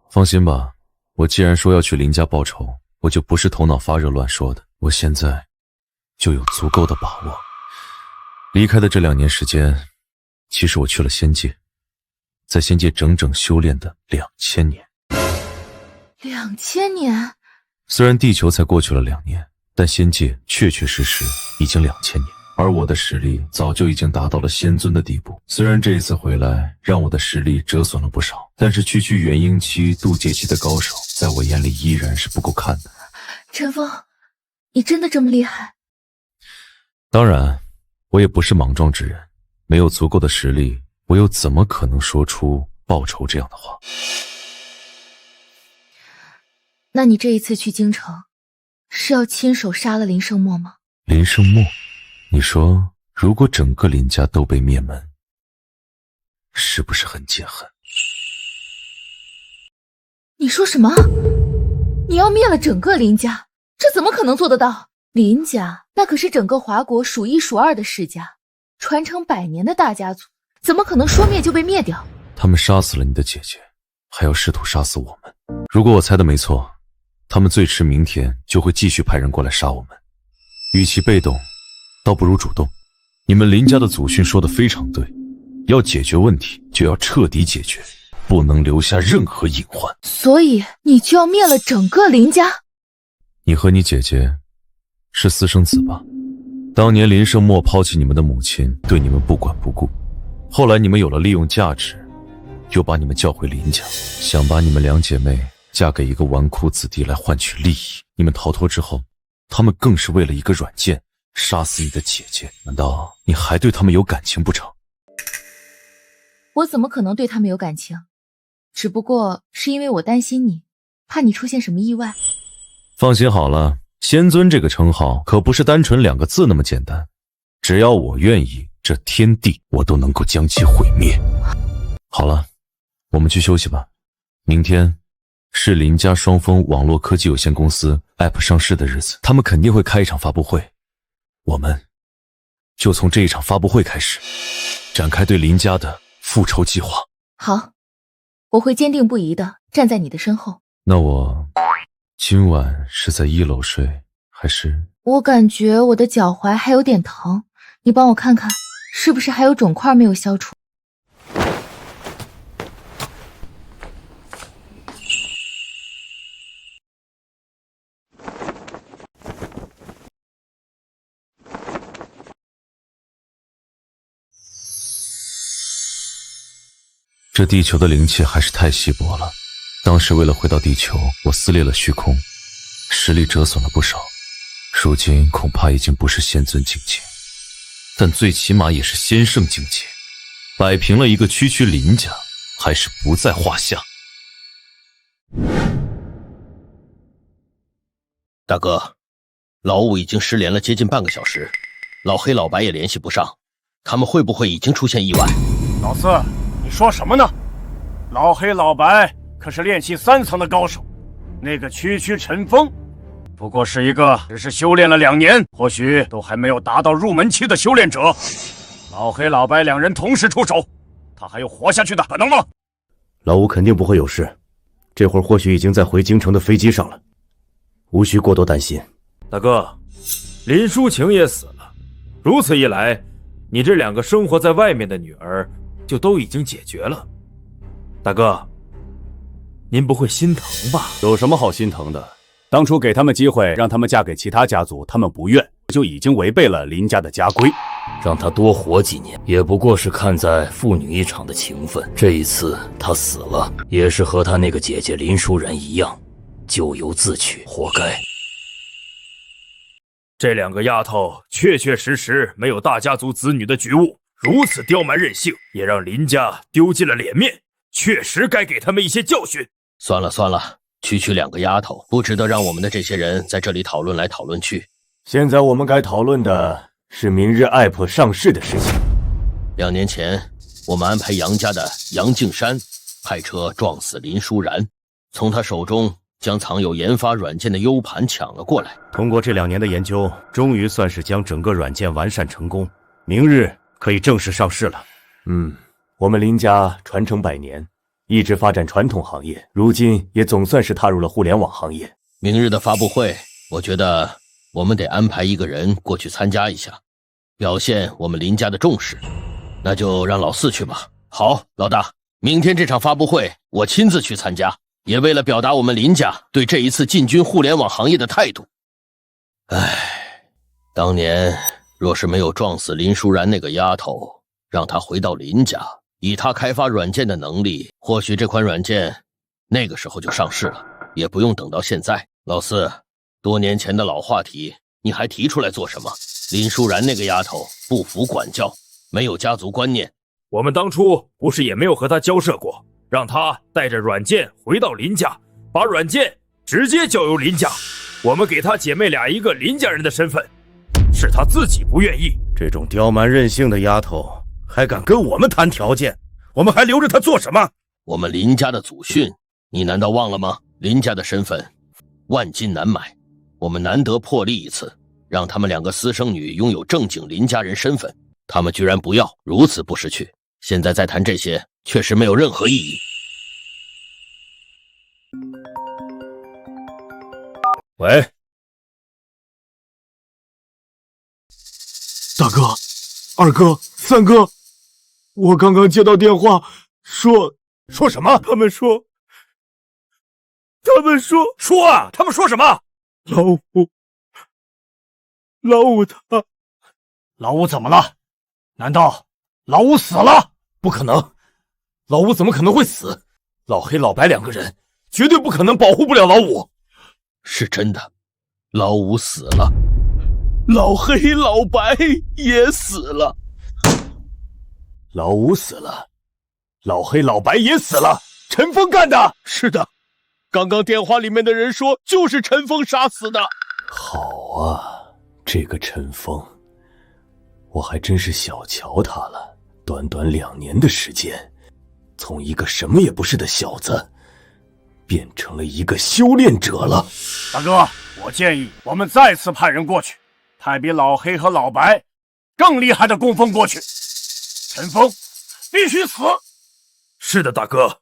放心吧，我既然说要去林家报仇，我就不是头脑发热乱说的。我现在就有足够的把握。离开的这2年时间，其实我去了仙界，在仙界整整修炼的2000年。2000年？虽然地球才过去了2年，但仙界确确实实已经2000年。而我的实力早就已经达到了仙尊的地步。虽然这一次回来让我的实力折损了不少，但是区区元婴期、渡劫期的高手，在我眼里依然是不够看的。陈峰，你真的这么厉害？当然，我也不是莽撞之人，没有足够的实力，我又怎么可能说出报仇这样的话？那你这一次去京城，是要亲手杀了林圣墨吗？林圣墨？你说，如果整个林家都被灭门，是不是很解恨？你说什么？你要灭了整个林家？这怎么可能做得到？林家那可是整个华国数1数2的世家，传承100年的大家族，怎么可能说灭就被灭掉？他们杀死了你的姐姐，还要试图杀死我们。如果我猜的没错，他们最迟明天就会继续派人过来杀我们。与其被动，倒不如主动。你们林家的祖训说的非常对，要解决问题就要彻底解决，不能留下任何隐患。所以你就要灭了整个林家？你和你姐姐是私生子吧？当年林圣墨抛弃你们的母亲，对你们不管不顾，后来你们有了利用价值，又把你们叫回林家，想把你们2姐妹嫁给一个纨绔子弟来换取利益。你们逃脱之后，他们更是为了一个软件杀死你的姐姐，难道你还对他们有感情不成？我怎么可能对他们有感情？只不过是因为我担心你，怕你出现什么意外。放心好了，仙尊这个称号可不是单纯2个字那么简单，只要我愿意，这天地我都能够将其毁灭。好了，我们去休息吧。明天是林家双峰网络科技有限公司 App 上市的日子，他们肯定会开一场发布会，我们就从这一场发布会开始，展开对林家的复仇计划。好，我会坚定不移地站在你的身后。那我今晚是在1楼睡，还是……我感觉我的脚踝还有点疼，你帮我看看，是不是还有肿块没有消除？这地球的灵气还是太稀薄了。当时为了回到地球，我撕裂了虚空，实力折损了不少。如今恐怕已经不是仙尊境界，但最起码也是仙圣境界。摆平了一个区区林家，还是不在话下。大哥，老五已经失联了接近半个小时，老黑老白也联系不上，他们会不会已经出现意外？老四，你说什么呢？老黑老白可是炼气3层的高手，那个区陈峰不过是一个只是修炼了2年，或许都还没有达到入门期的修炼者。老黑老白2人同时出手，他还有活下去的可能吗？老五肯定不会有事，这会儿或许已经在回京城的飞机上了，无需过多担心。大哥，林淑晴也死了，如此一来，你这2个生活在外面的女儿就都已经解决了。大哥，您不会心疼吧？有什么好心疼的？当初给他们机会让他们嫁给其他家族，他们不愿，就已经违背了林家的家规。让他多活几年，也不过是看在父女一场的情分。这一次他死了，也是和他那个姐姐林淑然一样，咎由自取，活该。这2个丫头确实没有大家族子女的觉悟，如此刁蛮任性，也让林家丢尽了脸面，确实该给他们一些教训。算了，区2个丫头，不值得让我们的这些人在这里讨论来讨论去。现在我们该讨论的是明日IPO上市的事情。2年前，我们安排杨家的杨敬山派车撞死林淑然，从他手中将藏有研发软件的 U 盘抢了过来。通过这2年的研究，终于算是将整个软件完善成功，明日可以正式上市了。我们林家传承100年，一直发展传统行业，如今也总算是踏入了互联网行业。明日的发布会，我觉得我们得安排一个人过去参加一下，表现我们林家的重视。那就让老四去吧。好，老大，明天这场发布会我亲自去参加，也为了表达我们林家对这一次进军互联网行业的态度。当年若是没有撞死林淑然那个丫头，让她回到林家，以她开发软件的能力，或许这款软件那个时候就上市了，也不用等到现在。老四，多年前的老话题你还提出来做什么？林淑然那个丫头不服管教，没有家族观念。我们当初不是也没有和她交涉过，让她带着软件回到林家，把软件直接交由林家，我们给她姐妹俩一个林家人的身份，是她自己不愿意。这种刁蛮任性的丫头还敢跟我们谈条件，我们还留着她做什么？我们林家的祖训你难道忘了吗？林家的身份万金难买，我们难得破例一次，让他们2个私生女拥有正经林家人身份，他们居然不要，如此不识趣。现在再谈这些确实没有任何意义。喂，大哥、二哥、三哥，我刚刚接到电话，说什么？他们说说啊！他们说什么？老五怎么了？难道老五死了？不可能，老五怎么可能会死？老黑老白2个人绝对不可能保护不了老五。是真的，老五死了，老黑老白也死了，老五死了，老黑老白也死了，陈峰干的。是的，刚刚电话里面的人说就是陈峰杀死的。好啊，这个陈峰，我还真是小瞧他了。短短2年的时间，从一个什么也不是的小子，变成了一个修炼者了。大哥，我建议我们再次派人过去，派比老黑和老白更厉害的供奉过去。陈峰必须死。是的，大哥，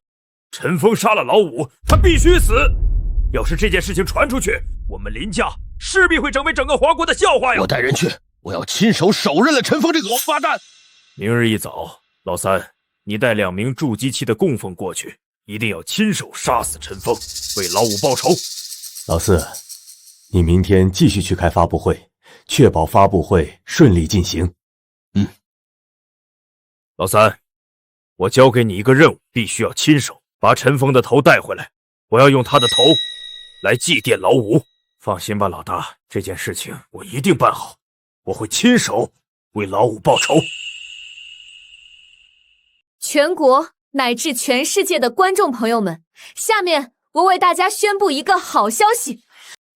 陈峰杀了老五，他必须死。要是这件事情传出去，我们林家势必会成为整个华国的笑话呀！我带人去，我要亲手手刃了陈峰这个王八蛋。明日一早，老三，你带2名筑基期的供奉过去，一定要亲手杀死陈峰，为老五报仇。老四，你明天继续去开发布会，确保发布会顺利进行。老三，我交给你一个任务，必须要亲手把陈峰的头带回来。我要用他的头来祭奠老五。放心吧，老大，这件事情我一定办好，我会亲手为老五报仇。全国乃至全世界的观众朋友们，下面我为大家宣布一个好消息：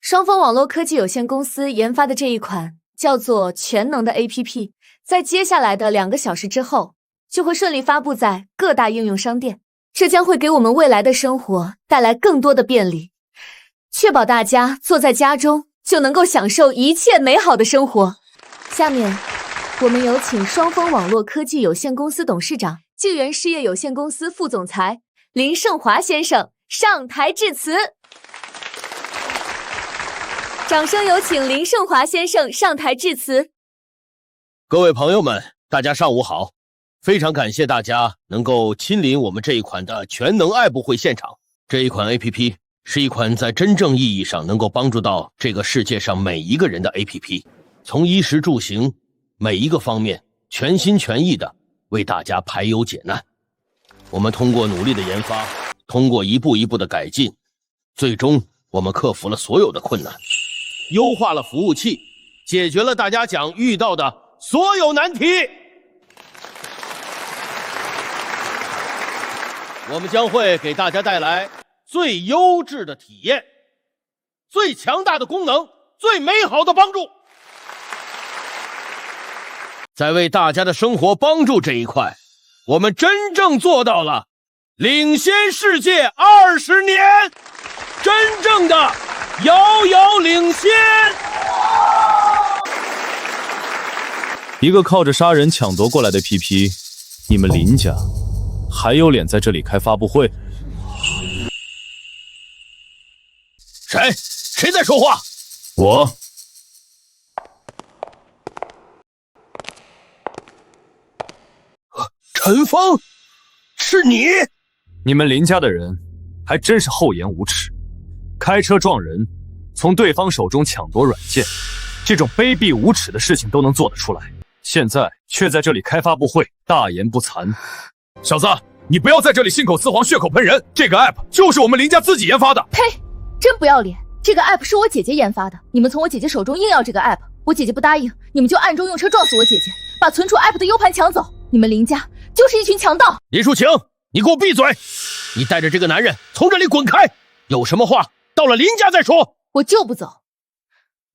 双峰网络科技有限公司研发的这一款叫做全能的 APP， 在接下来的2个小时之后，就会顺利发布在各大应用商店。这将会给我们未来的生活带来更多的便利，确保大家坐在家中就能够享受一切美好的生活。下面，我们有请双峰网络科技有限公司董事长、晋源事业有限公司副总裁林胜华先生上台致辞。掌声有请林胜华先生上台致辞。各位朋友们，大家上午好！非常感谢大家能够亲临我们这一款的全能爱布会现场。这一款 APP 是一款在真正意义上能够帮助到这个世界上每一个人的 APP， 从衣食住行每一个方面全心全意的为大家排忧解难。我们通过努力的研发，通过一步一步的改进，最终我们克服了所有的困难，优化了服务器，解决了大家将遇到的所有难题。我们将会给大家带来最优质的体验，最强大的功能，最美好的帮助。在为大家的生活帮助这一块，我们真正做到了领先世界20年，真正的遥遥领先。一个靠着杀人抢夺过来的 APP， 你们林家还有脸在这里开发布会？谁在说话？我。陈峰，是你？你们林家的人还真是厚颜无耻，开车撞人，从对方手中抢夺软件，这种卑鄙无耻的事情都能做得出来，现在却在这里开发布会，大言不惭。小子，你不要在这里信口雌黄、血口喷人！这个 app 就是我们林家自己研发的。呸！真不要脸！这个 app 是我姐姐研发的，你们从我姐姐手中硬要这个 app， 我姐姐不答应，你们就暗中用车撞死我姐姐，把存储 app 的 U 盘抢走。你们林家就是一群强盗！林淑晴，你给我闭嘴！你带着这个男人从这里滚开！有什么话到了林家再说。我就不走！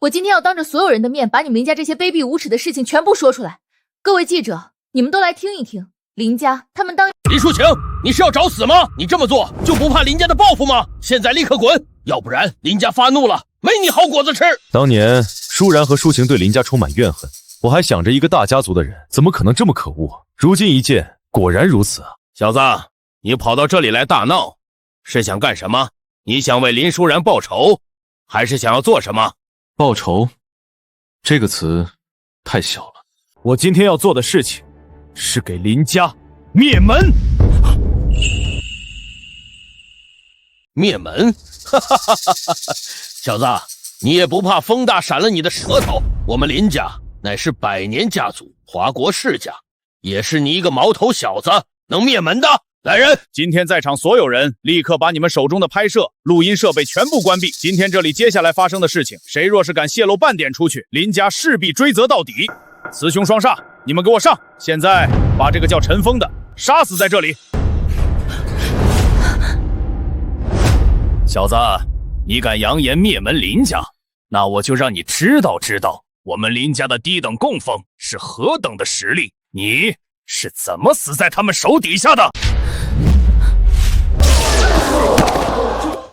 我今天要当着所有人的面，把你们林家这些卑鄙无耻的事情全部说出来。各位记者，你们都来听一听，林家他们当……林淑晴，你是要找死吗？你这么做就不怕林家的报复吗？现在立刻滚，要不然林家发怒了，没你好果子吃！当年舒然和舒晴对林家充满怨恨，我还想着一个大家族的人怎么可能这么可恶，如今一见，果然如此啊！小子，你跑到这里来大闹，是想干什么？你想为林舒然报仇，还是想要做什么？报仇这个词太小了，我今天要做的事情是给林家灭门。灭门？哈哈哈哈哈！小子，你也不怕风大闪了你的舌头？我们林家乃是100年家族，华国世家，也是你一个毛头小子能灭门的？来人！今天在场所有人，立刻把你们手中的拍摄、录音设备全部关闭。今天这里接下来发生的事情，谁若是敢泄露半点出去，林家势必追责到底。雌雄双煞，你们给我上！现在把这个叫陈峰的杀死在这里。小子，你敢扬言灭门林家，那我就让你知道知道我们林家的低等供奉是何等的实力。你是怎么死在他们手底下的？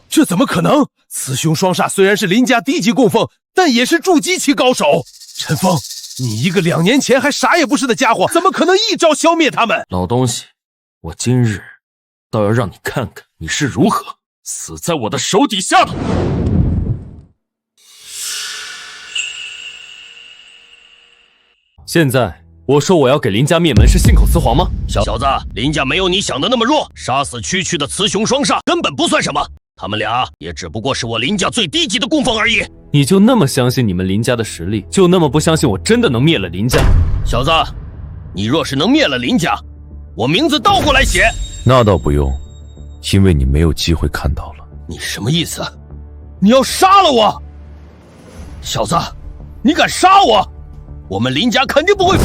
这怎么可能？雌雄双煞虽然是林家低级供奉，但也是筑基期高手。陈峰，你一个2年前还啥也不是的家伙，怎么可能一招消灭他们？老东西，我今日倒要让你看看你是如何死在我的手底下的。现在我说我要给林家灭门是信口雌黄吗？小子，林家没有你想的那么弱，杀死区区的雌雄双煞根本不算什么，他们俩也只不过是我林家最低级的供奉而已。你就那么相信你们林家的实力，就那么不相信我真的能灭了林家？小子，你若是能灭了林家，我名字倒过来写。那倒不用，因为你没有机会看到了。你什么意思？你要杀了我？小子，你敢杀我？我们林家肯定不会。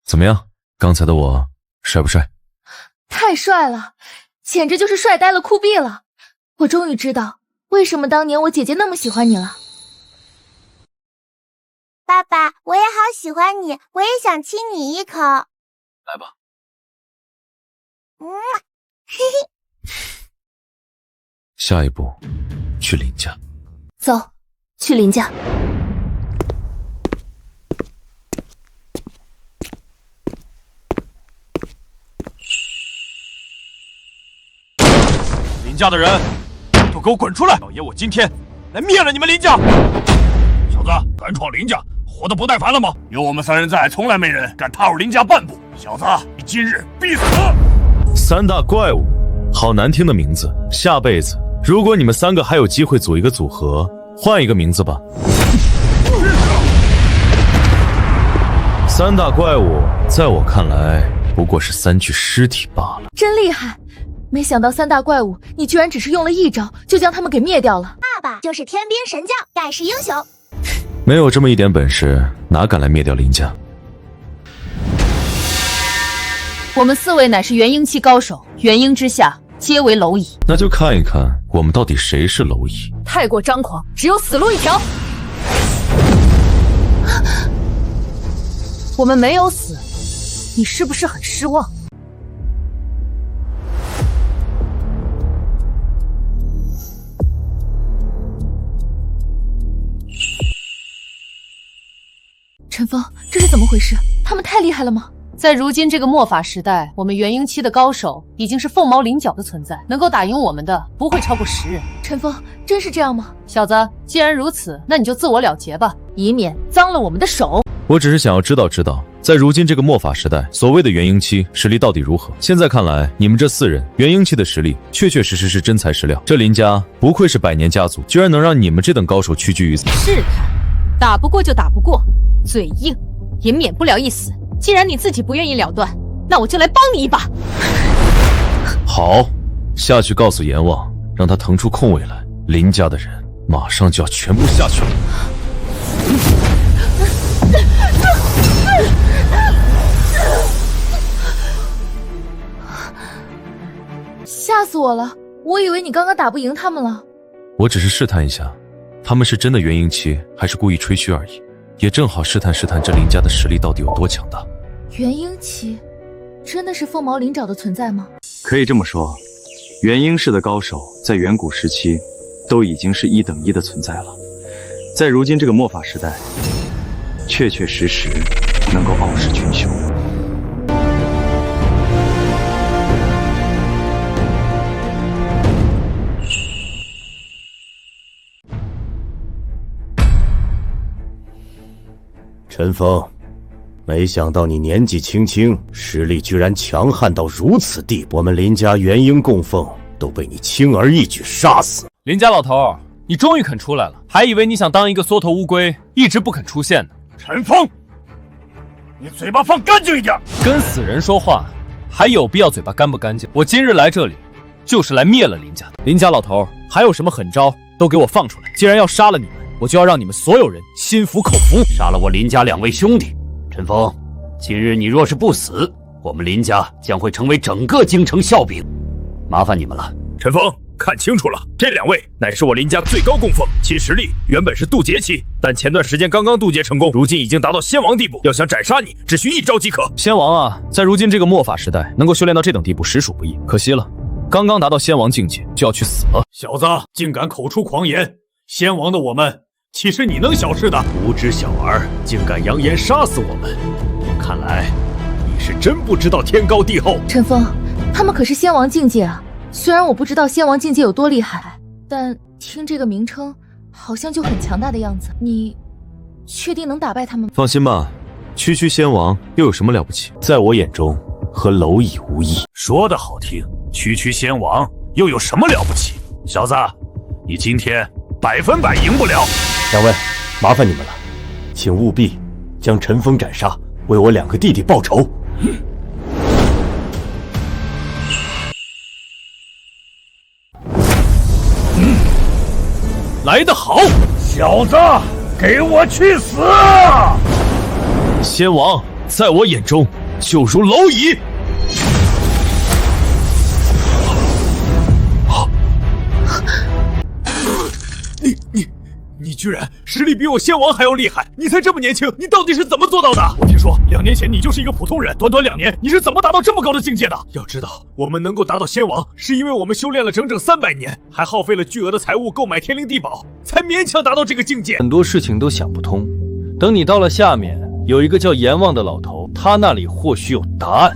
怎么样？刚才的我帅不帅？太帅了，简直就是帅呆了酷毙了！我终于知道为什么当年我姐姐那么喜欢你了。爸爸，我也好喜欢你，我也想亲你一口。来吧。嘿嘿。下一步，去林家。走，去林家。林家的人都给我滚出来！老爷，我今天来灭了你们林家！小子，敢闯林家，活得不耐烦了吗？有我们3人在，从来没人敢踏入林家半步。小子，你今日必死！3大怪物，好难听的名字。下辈子，如果你们3个还有机会组一个组合，换一个名字吧。3大怪物，在我看来，不过是3具尸体罢了。真厉害！没想到3大怪物，你居然只是用了1招就将他们给灭掉了。爸爸就是天兵神将，盖世英雄。没有这么一点本事，哪敢来灭掉林家？我们4位乃是元婴期高手，元婴之下皆为蝼蚁。那就看一看我们到底谁是蝼蚁。太过张狂，只有死路一条。我们没有死，你是不是很失望？陈峰，这是怎么回事？他们太厉害了吗？在如今这个末法时代，我们元婴期的高手已经是凤毛麟角的存在，能够打赢我们的不会超过10人。陈峰，真是这样吗？小子，既然如此，那你就自我了结吧，以免脏了我们的手。我只是想要知道，在如今这个末法时代，所谓的元婴期实力到底如何？现在看来，你们这4人元婴期的实力确确实实是真材实料。这林家不愧是100年家族，居然能让你们这等高手屈居于此。试探，打不过就打不过，嘴硬也免不了一死。既然你自己不愿意了断，那我就来帮你一把。好，下去告诉阎王，让他腾出空位来，林家的人马上就要全部下去了。吓死我了！我以为你刚刚打不赢他们了。我只是试探一下，他们是真的元婴期，还是故意吹嘘而已。也正好试探这林家的实力到底有多强大。元婴期真的是凤毛麟角的存在吗？可以这么说，元婴式的高手在远古时期都已经是1等1的存在了，在如今这个末法时代，确确实实能够傲视群雄。陈峰，没想到你年纪轻轻，实力居然强悍到如此地步，我们林家元婴供奉都被你轻而易举杀死。林家老头，你终于肯出来了，还以为你想当一个缩头乌龟，一直不肯出现呢。陈峰，你嘴巴放干净一点！跟死人说话，还有必要嘴巴干不干净？我今日来这里，就是来灭了林家的。林家老头，还有什么狠招，都给我放出来！既然要杀了你们，我就要让你们所有人心服口服。杀了我林家2位兄弟，陈峰，今日你若是不死，我们林家将会成为整个京城笑柄，麻烦你们了。陈峰，看清楚了，这2位乃是我林家最高供奉，其实力原本是渡劫期，但前段时间刚刚渡劫成功，如今已经达到仙王地步，要想斩杀你，只需1招即可。仙王啊，在如今这个末法时代，能够修炼到这等地步，实属不易。可惜了，刚刚达到仙王境界，就要去死了。小子，竟敢口出狂言！仙王的我们，岂是你能小视的？无知小儿，竟敢扬言杀死我们！看来你是真不知道天高地厚。陈峰，他们可是仙王境界啊！虽然我不知道仙王境界有多厉害，但听这个名称，好像就很强大的样子。你确定能打败他们吗？放心吧，区区仙王又有什么了不起？在我眼中，和蝼蚁无异。说的好听，区区仙王又有什么了不起？小子，你今天100%赢不了。两位，麻烦你们了，请务必将陈峰斩杀，为我2个弟弟报仇。来得好，小子，给我去死！仙王在我眼中就如蝼蚁。你居然实力比我仙王还要厉害！你才这么年轻，你到底是怎么做到的？我听说2年前你就是一个普通人，短短2年，你是怎么达到这么高的境界的？要知道，我们能够达到仙王，是因为我们修炼了整整300年，还耗费了巨额的财物购买天灵地宝，才勉强达到这个境界。很多事情都想不通，等你到了下面，有一个叫阎王的老头，他那里或许有答案。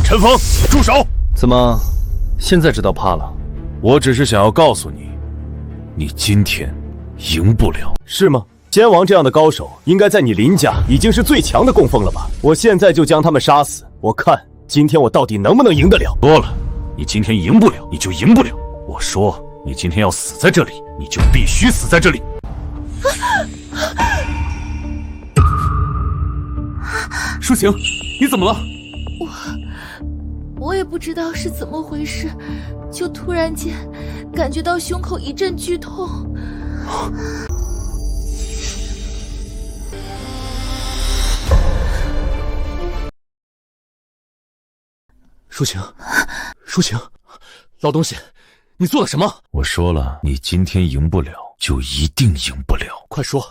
陈峰，住手！怎么，现在知道怕了？我只是想要告诉你，你今天赢不了，是吗？仙王这样的高手，应该在你林家已经是最强的供奉了吧？我现在就将他们杀死，我看今天我到底能不能赢得了。多了，你今天赢不了，你就赢不了。我说你今天要死在这里，你就必须死在这里。舒晴，你怎么了？我也不知道是怎么回事，就突然间感觉到胸口一阵剧痛。舒晴，舒晴，老东西，你做了什么？我说了，你今天赢不了，就一定赢不了。快说，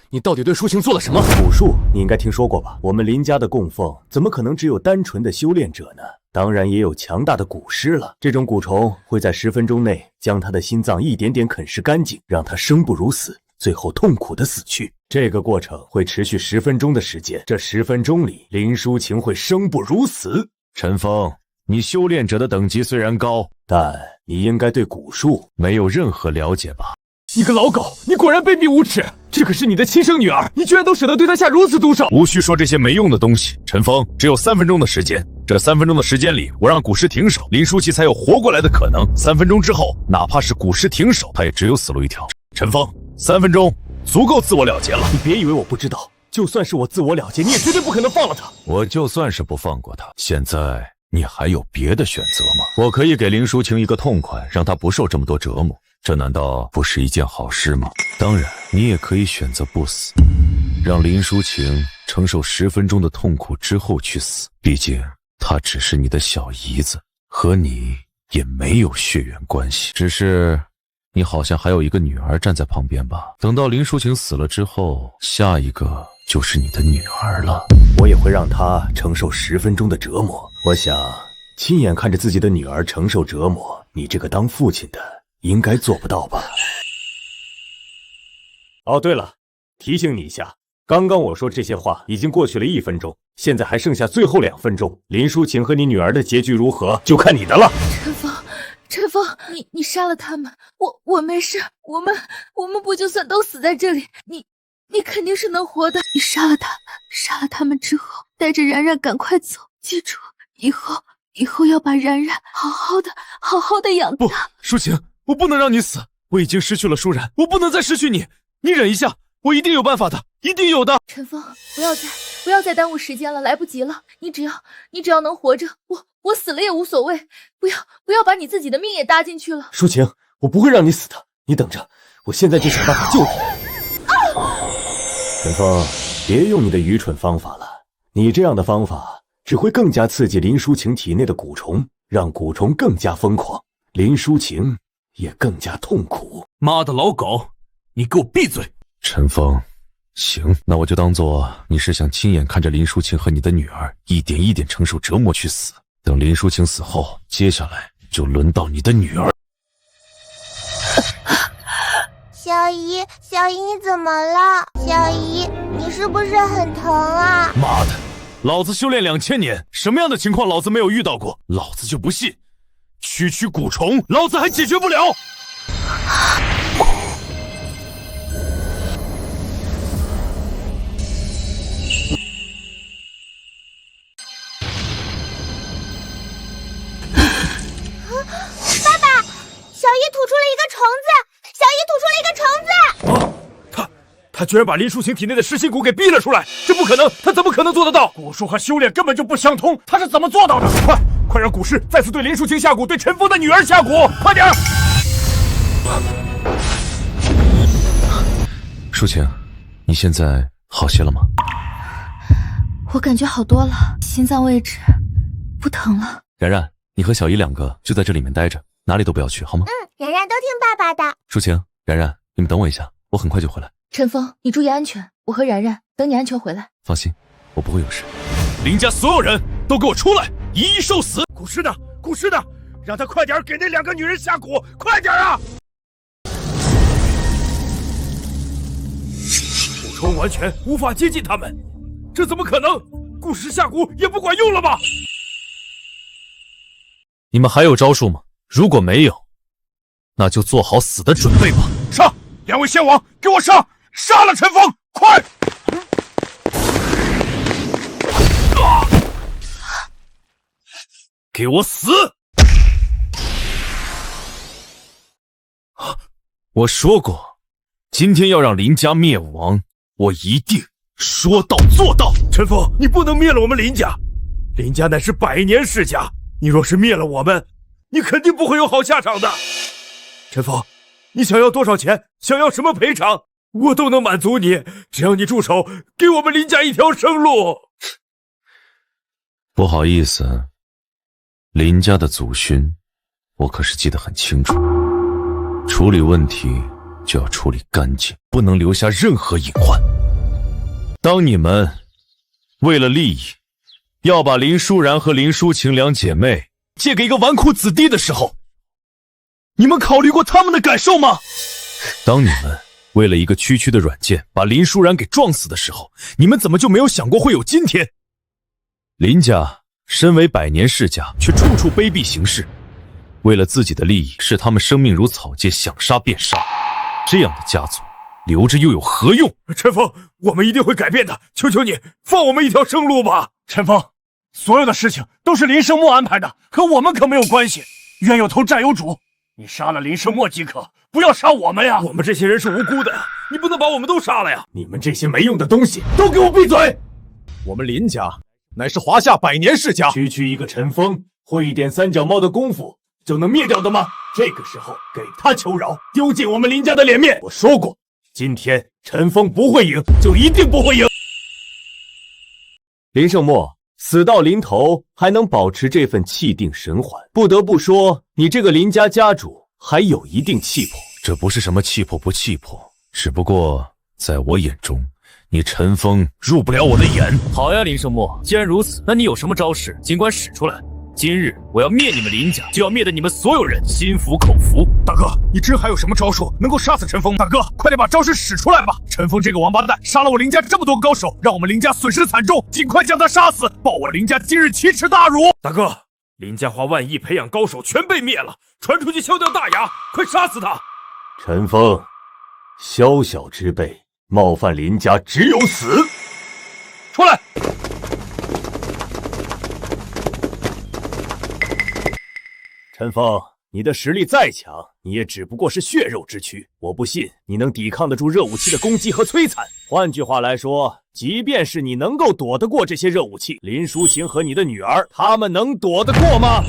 你到底对舒晴做了什么？蛊术你应该听说过吧？我们林家的供奉怎么可能只有单纯的修炼者呢？当然也有强大的蛊师了。这种蛊虫会在10分钟内将他的心脏一点点啃食干净，让他生不如死，最后痛苦的死去。这个过程会持续10分钟的时间，这10分钟里，林舒晴会生不如死。陈峰，你修炼者的等级虽然高，但你应该对蛊术没有任何了解吧？你个老狗，你果然卑鄙无耻！这可是你的亲生女儿，你居然都舍得对她下如此毒手！无需说这些没用的东西。陈峰，只有3分钟的时间，这3分钟的时间里，我让蛊师停手，林舒淇才有活过来的可能。3分钟之后，哪怕是蛊师停手，他也只有死路一条。陈峰，3分钟足够自我了结了。你别以为我不知道，就算是我自我了结，你也绝对不可能放了他。我就算是不放过他，现在你还有别的选择吗？我可以给林舒晴一个痛快，让她不受这么多折磨，这难道不是一件好事吗？当然，你也可以选择不死，让林舒晴承受10分钟的痛苦之后去死。毕竟她只是你的小姨子，和你也没有血缘关系。只是你好像还有一个女儿站在旁边吧？等到林舒晴死了之后，下一个就是你的女儿了。我也会让她承受10分钟的折磨。我想亲眼看着自己的女儿承受折磨，你这个当父亲的应该做不到吧？哦，对了，提醒你一下，刚刚我说这些话已经过去了1分钟，现在还剩下最后2分钟。林舒晴和你女儿的结局如何，就看你的了。陈峰，你杀了他们，我没事，我们不就算都死在这里，你肯定是能活的。你杀了他们之后，带着然然赶快走，记住，以后要把然然好好的养大。不，舒晴，我不能让你死，我已经失去了舒然，我不能再失去你。你忍一下，我一定有办法的，一定有的。陈峰，不要再耽误时间了，来不及了。你只要能活着，我死了也无所谓。不要把你自己的命也搭进去了。舒晴，我不会让你死的，你等着，我现在就想办法救你。陈峰，别用你的愚蠢方法了，你这样的方法只会更加刺激林舒晴体内的蛊虫，让蛊虫更加疯狂，林舒晴也更加痛苦。妈的老狗，你给我闭嘴！陈峰，行，那我就当做你是想亲眼看着林舒晴和你的女儿一点一点承受折磨去死。等林舒晴死后，接下来就轮到你的女儿。小姨，你怎么了？小姨，你是不是很疼啊？妈的，老子修炼2000年，什么样的情况老子没有遇到过？老子就不信，区区蛊虫，老子还解决不了！爸爸，小姨吐出了一个虫子，小姨吐出了一个虫子。他居然把林淑琴体内的噬心蛊给逼了出来，这不可能，他怎么可能做得到？蛊术和修炼根本就不相通，他是怎么做到的？快让蛊师再次对林淑琴下蛊，对陈峰的女儿下蛊，快点！淑晴，你现在好些了吗？我感觉好多了，心脏位置不疼了。然然，你和小姨两个就在这里面待着，哪里都不要去，好吗？然然都听爸爸的。淑晴，然然，你们等我一下，我很快就回来。陈峰，你注意安全，我和然然等你安全回来。放心，我不会有事。林家所有人都给我出来，一一受死！蛊师呢？蛊师呢？让他快点给那2个女人下蛊，快点啊！补充完全无法接近他们，这怎么可能？蛊师下蛊也不管用了吧？你们还有招数吗？如果没有，那就做好死的准备吧。上！2位仙王，给我上！杀了陈峰，快！给我死！我说过，今天要让林家灭亡，我一定说到做到。陈峰，你不能灭了我们林家，林家乃是100年世家，你若是灭了我们，你肯定不会有好下场的。陈峰，你想要多少钱？想要什么赔偿？我都能满足你，只要你住手，给我们林家一条生路。不好意思，林家的祖训，我可是记得很清楚。处理问题就要处理干净，不能留下任何隐患。当你们为了利益，要把林舒然和林淑晴2姐妹借给一个纨绔子弟的时候，你们考虑过他们的感受吗？当你们为了一个区区的软件把林舒然给撞死的时候，你们怎么就没有想过会有今天？林家身为100年世家，却处处卑鄙行事，为了自己的利益，视他们生命如草芥，想杀便杀。这样的家族留着又有何用？陈峰，我们一定会改变的，求求你放我们一条生路吧。陈峰，所有的事情都是林胜墨安排的，和我们可没有关系。冤有头债有主，你杀了林胜墨即可，不要杀我们呀！我们这些人是无辜的，你不能把我们都杀了呀！你们这些没用的东西，都给我闭嘴！我们林家乃是华夏100年世家，区一个陈峰，会一点三脚猫的功夫就能灭掉的吗？这个时候给他求饶，丢尽我们林家的脸面。我说过，今天陈峰不会赢，就一定不会赢。林胜墨死到临头还能保持这份气定神缓，不得不说，你这个林家家主还有一定气魄。这不是什么气魄不气魄，只不过在我眼中，你陈峰入不了我的眼。好呀，林胜墨，既然如此，那你有什么招式，尽管使出来。今日我要灭你们林家，就要灭得你们所有人心服口服。大哥，你真还有什么招数能够杀死陈峰？大哥，快点把招式使出来吧！陈峰这个王八蛋杀了我林家这么多高手，让我们林家损失惨重，尽快将他杀死，报我林家今日奇耻大辱！大哥，林家花万亿培养高手全被灭了，传出去敲掉大牙，快杀死他！陈峰，小小之辈，冒犯林家只有死！出来！陈峰，你的实力再强，你也只不过是血肉之躯，我不信你能抵抗得住热武器的攻击和摧残。换句话来说，即便是你能够躲得过这些热武器，林淑晴和你的女儿，他们能躲得过吗？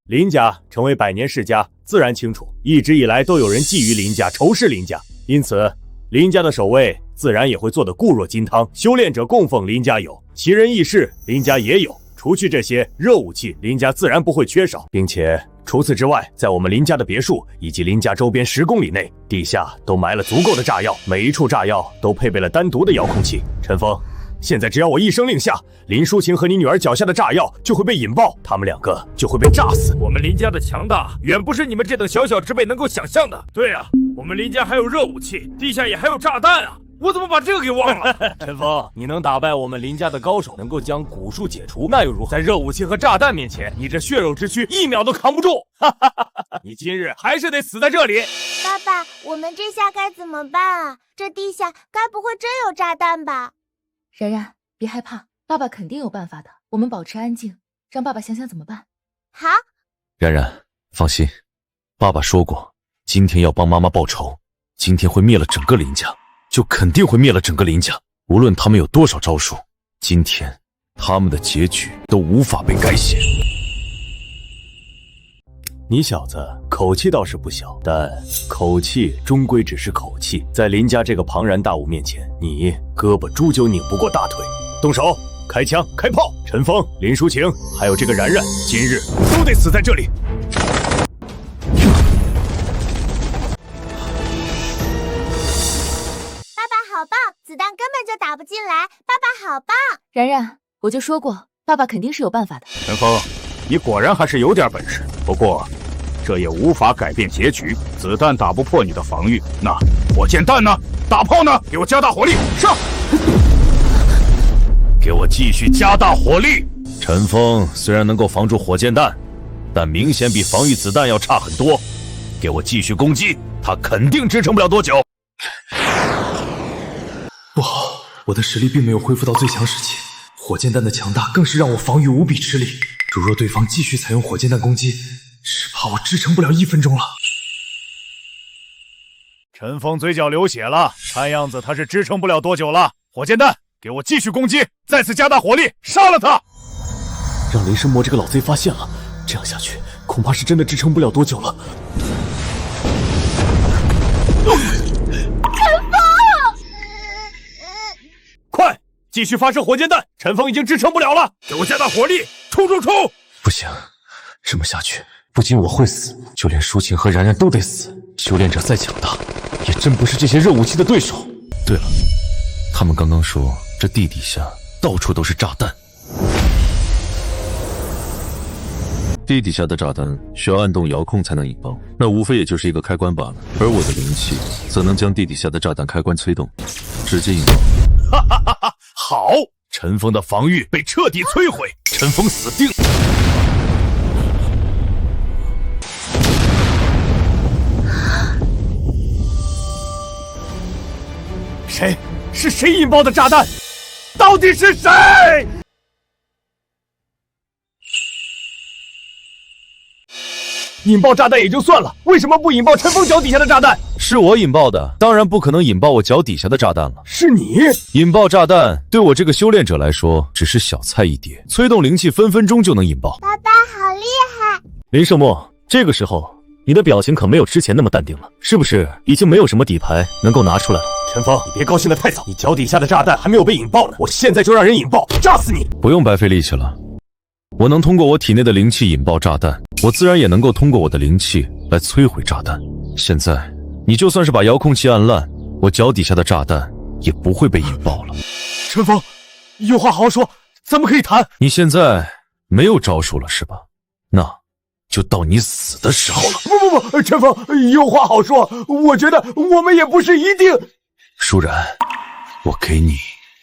林家成为100年世家，自然清楚，一直以来都有人觊觎林家，仇视林家，因此林家的守卫自然也会做得固若金汤。修炼者供奉林家有，奇人异事林家也有。除去这些热武器，林家自然不会缺少，并且除此之外，在我们林家的别墅以及林家周边10公里内，地下都埋了足够的炸药，每一处炸药都配备了单独的遥控器。陈峰，现在只要我一声令下，林淑晴和你女儿脚下的炸药就会被引爆，他们2个就会被炸死。我们林家的强大远不是你们这等小小之辈能够想象的。对啊，我们林家还有热武器，地下也还有炸弹啊！我怎么把这个给忘了？陈峰，你能打败我们林家的高手，能够将蛊术解除，那又如何？在热武器和炸弹面前，你这血肉之躯1秒都扛不住！你今日还是得死在这里！爸爸，我们这下该怎么办啊？这地下该不会真有炸弹吧？然然，别害怕，爸爸肯定有办法的。我们保持安静，让爸爸想想怎么办。好。然然，放心，爸爸说过，今天要帮妈妈报仇，今天会灭了整个林家，就肯定会灭了整个林家。无论他们有多少招数，今天他们的结局都无法被改写。你小子口气倒是不小，但口气终归只是口气，在林家这个庞然大物面前，你胳膊猪就拧不过大腿。动手，开枪，开炮！陈峰、林淑晴还有这个然然，今日都得死在这里！爸爸好棒，子弹根本就打不进来，爸爸好棒！然然，我就说过，爸爸肯定是有办法的。陈峰，你果然还是有点本事，不过这也无法改变结局。子弹打不破你的防御，那火箭弹呢？大炮呢？给我加大火力，上！给我继续加大火力！陈峰虽然能够防住火箭弹，但明显比防御子弹要差很多。给我继续攻击，他肯定支撑不了多久。不好，我的实力并没有恢复到最强时期，火箭弹的强大更是让我防御无比吃力。如若对方继续采用火箭弹攻击，只怕我支撑不了1分钟了。陈峰嘴角流血了，看样子他是支撑不了多久了。火箭弹，给我继续攻击，再次加大火力，杀了他！让雷神魔这个老贼发现了，这样下去恐怕是真的支撑不了多久了。陈峰！快，继续发射火箭弹！陈峰已经支撑不了了，给我加大火力，冲冲冲！不行，这么下去，不仅我会死，就连舒晴和然然都得死。修炼者再强大，也真不是这些热武器的对手。对了，他们刚刚说这地底下到处都是炸弹。地底下的炸弹需要按动遥控才能引爆，那无非也就是一个开关罢了。而我的灵气则能将地底下的炸弹开关催动，直接引爆。哈哈哈哈！好，陈峰的防御被彻底摧毁，陈峰死定了。谁？是谁引爆的炸弹？到底是谁？引爆炸弹也就算了，为什么不引爆陈峰脚底下的炸弹？是我引爆的，当然不可能引爆我脚底下的炸弹了。是你引爆炸弹，对我这个修炼者来说只是小菜一碟，催动灵气分分钟就能引爆。爸爸好厉害！林胜墨，这个时候你的表情可没有之前那么淡定了，是不是已经没有什么底牌能够拿出来了？陈峰，你别高兴得太早，你脚底下的炸弹还没有被引爆呢，我现在就让人引爆，炸死你！不用白费力气了，我能通过我体内的灵气引爆炸弹，我自然也能够通过我的灵气来摧毁炸弹。现在你就算是把遥控器按烂，我脚底下的炸弹也不会被引爆了。陈峰，有话好好说，咱们可以谈。你现在没有招数了是吧？那就到你死的时候了。不，陈峰，有话好说，我觉得我们也不是一定。舒然，我给你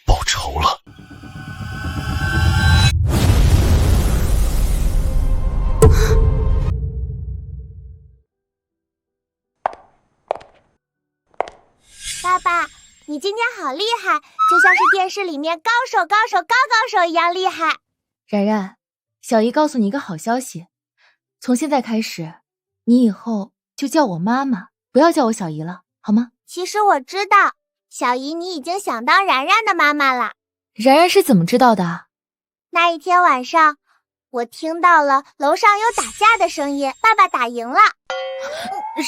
报仇了。爸爸，你今天好厉害，就像是电视里面高手一样厉害。然然，小姨告诉你一个好消息，从现在开始，你以后就叫我妈妈，不要叫我小姨了，好吗？其实我知道，小姨你已经想当然然的妈妈了。然然是怎么知道的？那一天晚上，我听到了楼上有打架的声音，爸爸打赢了。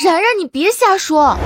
然然，你别瞎说。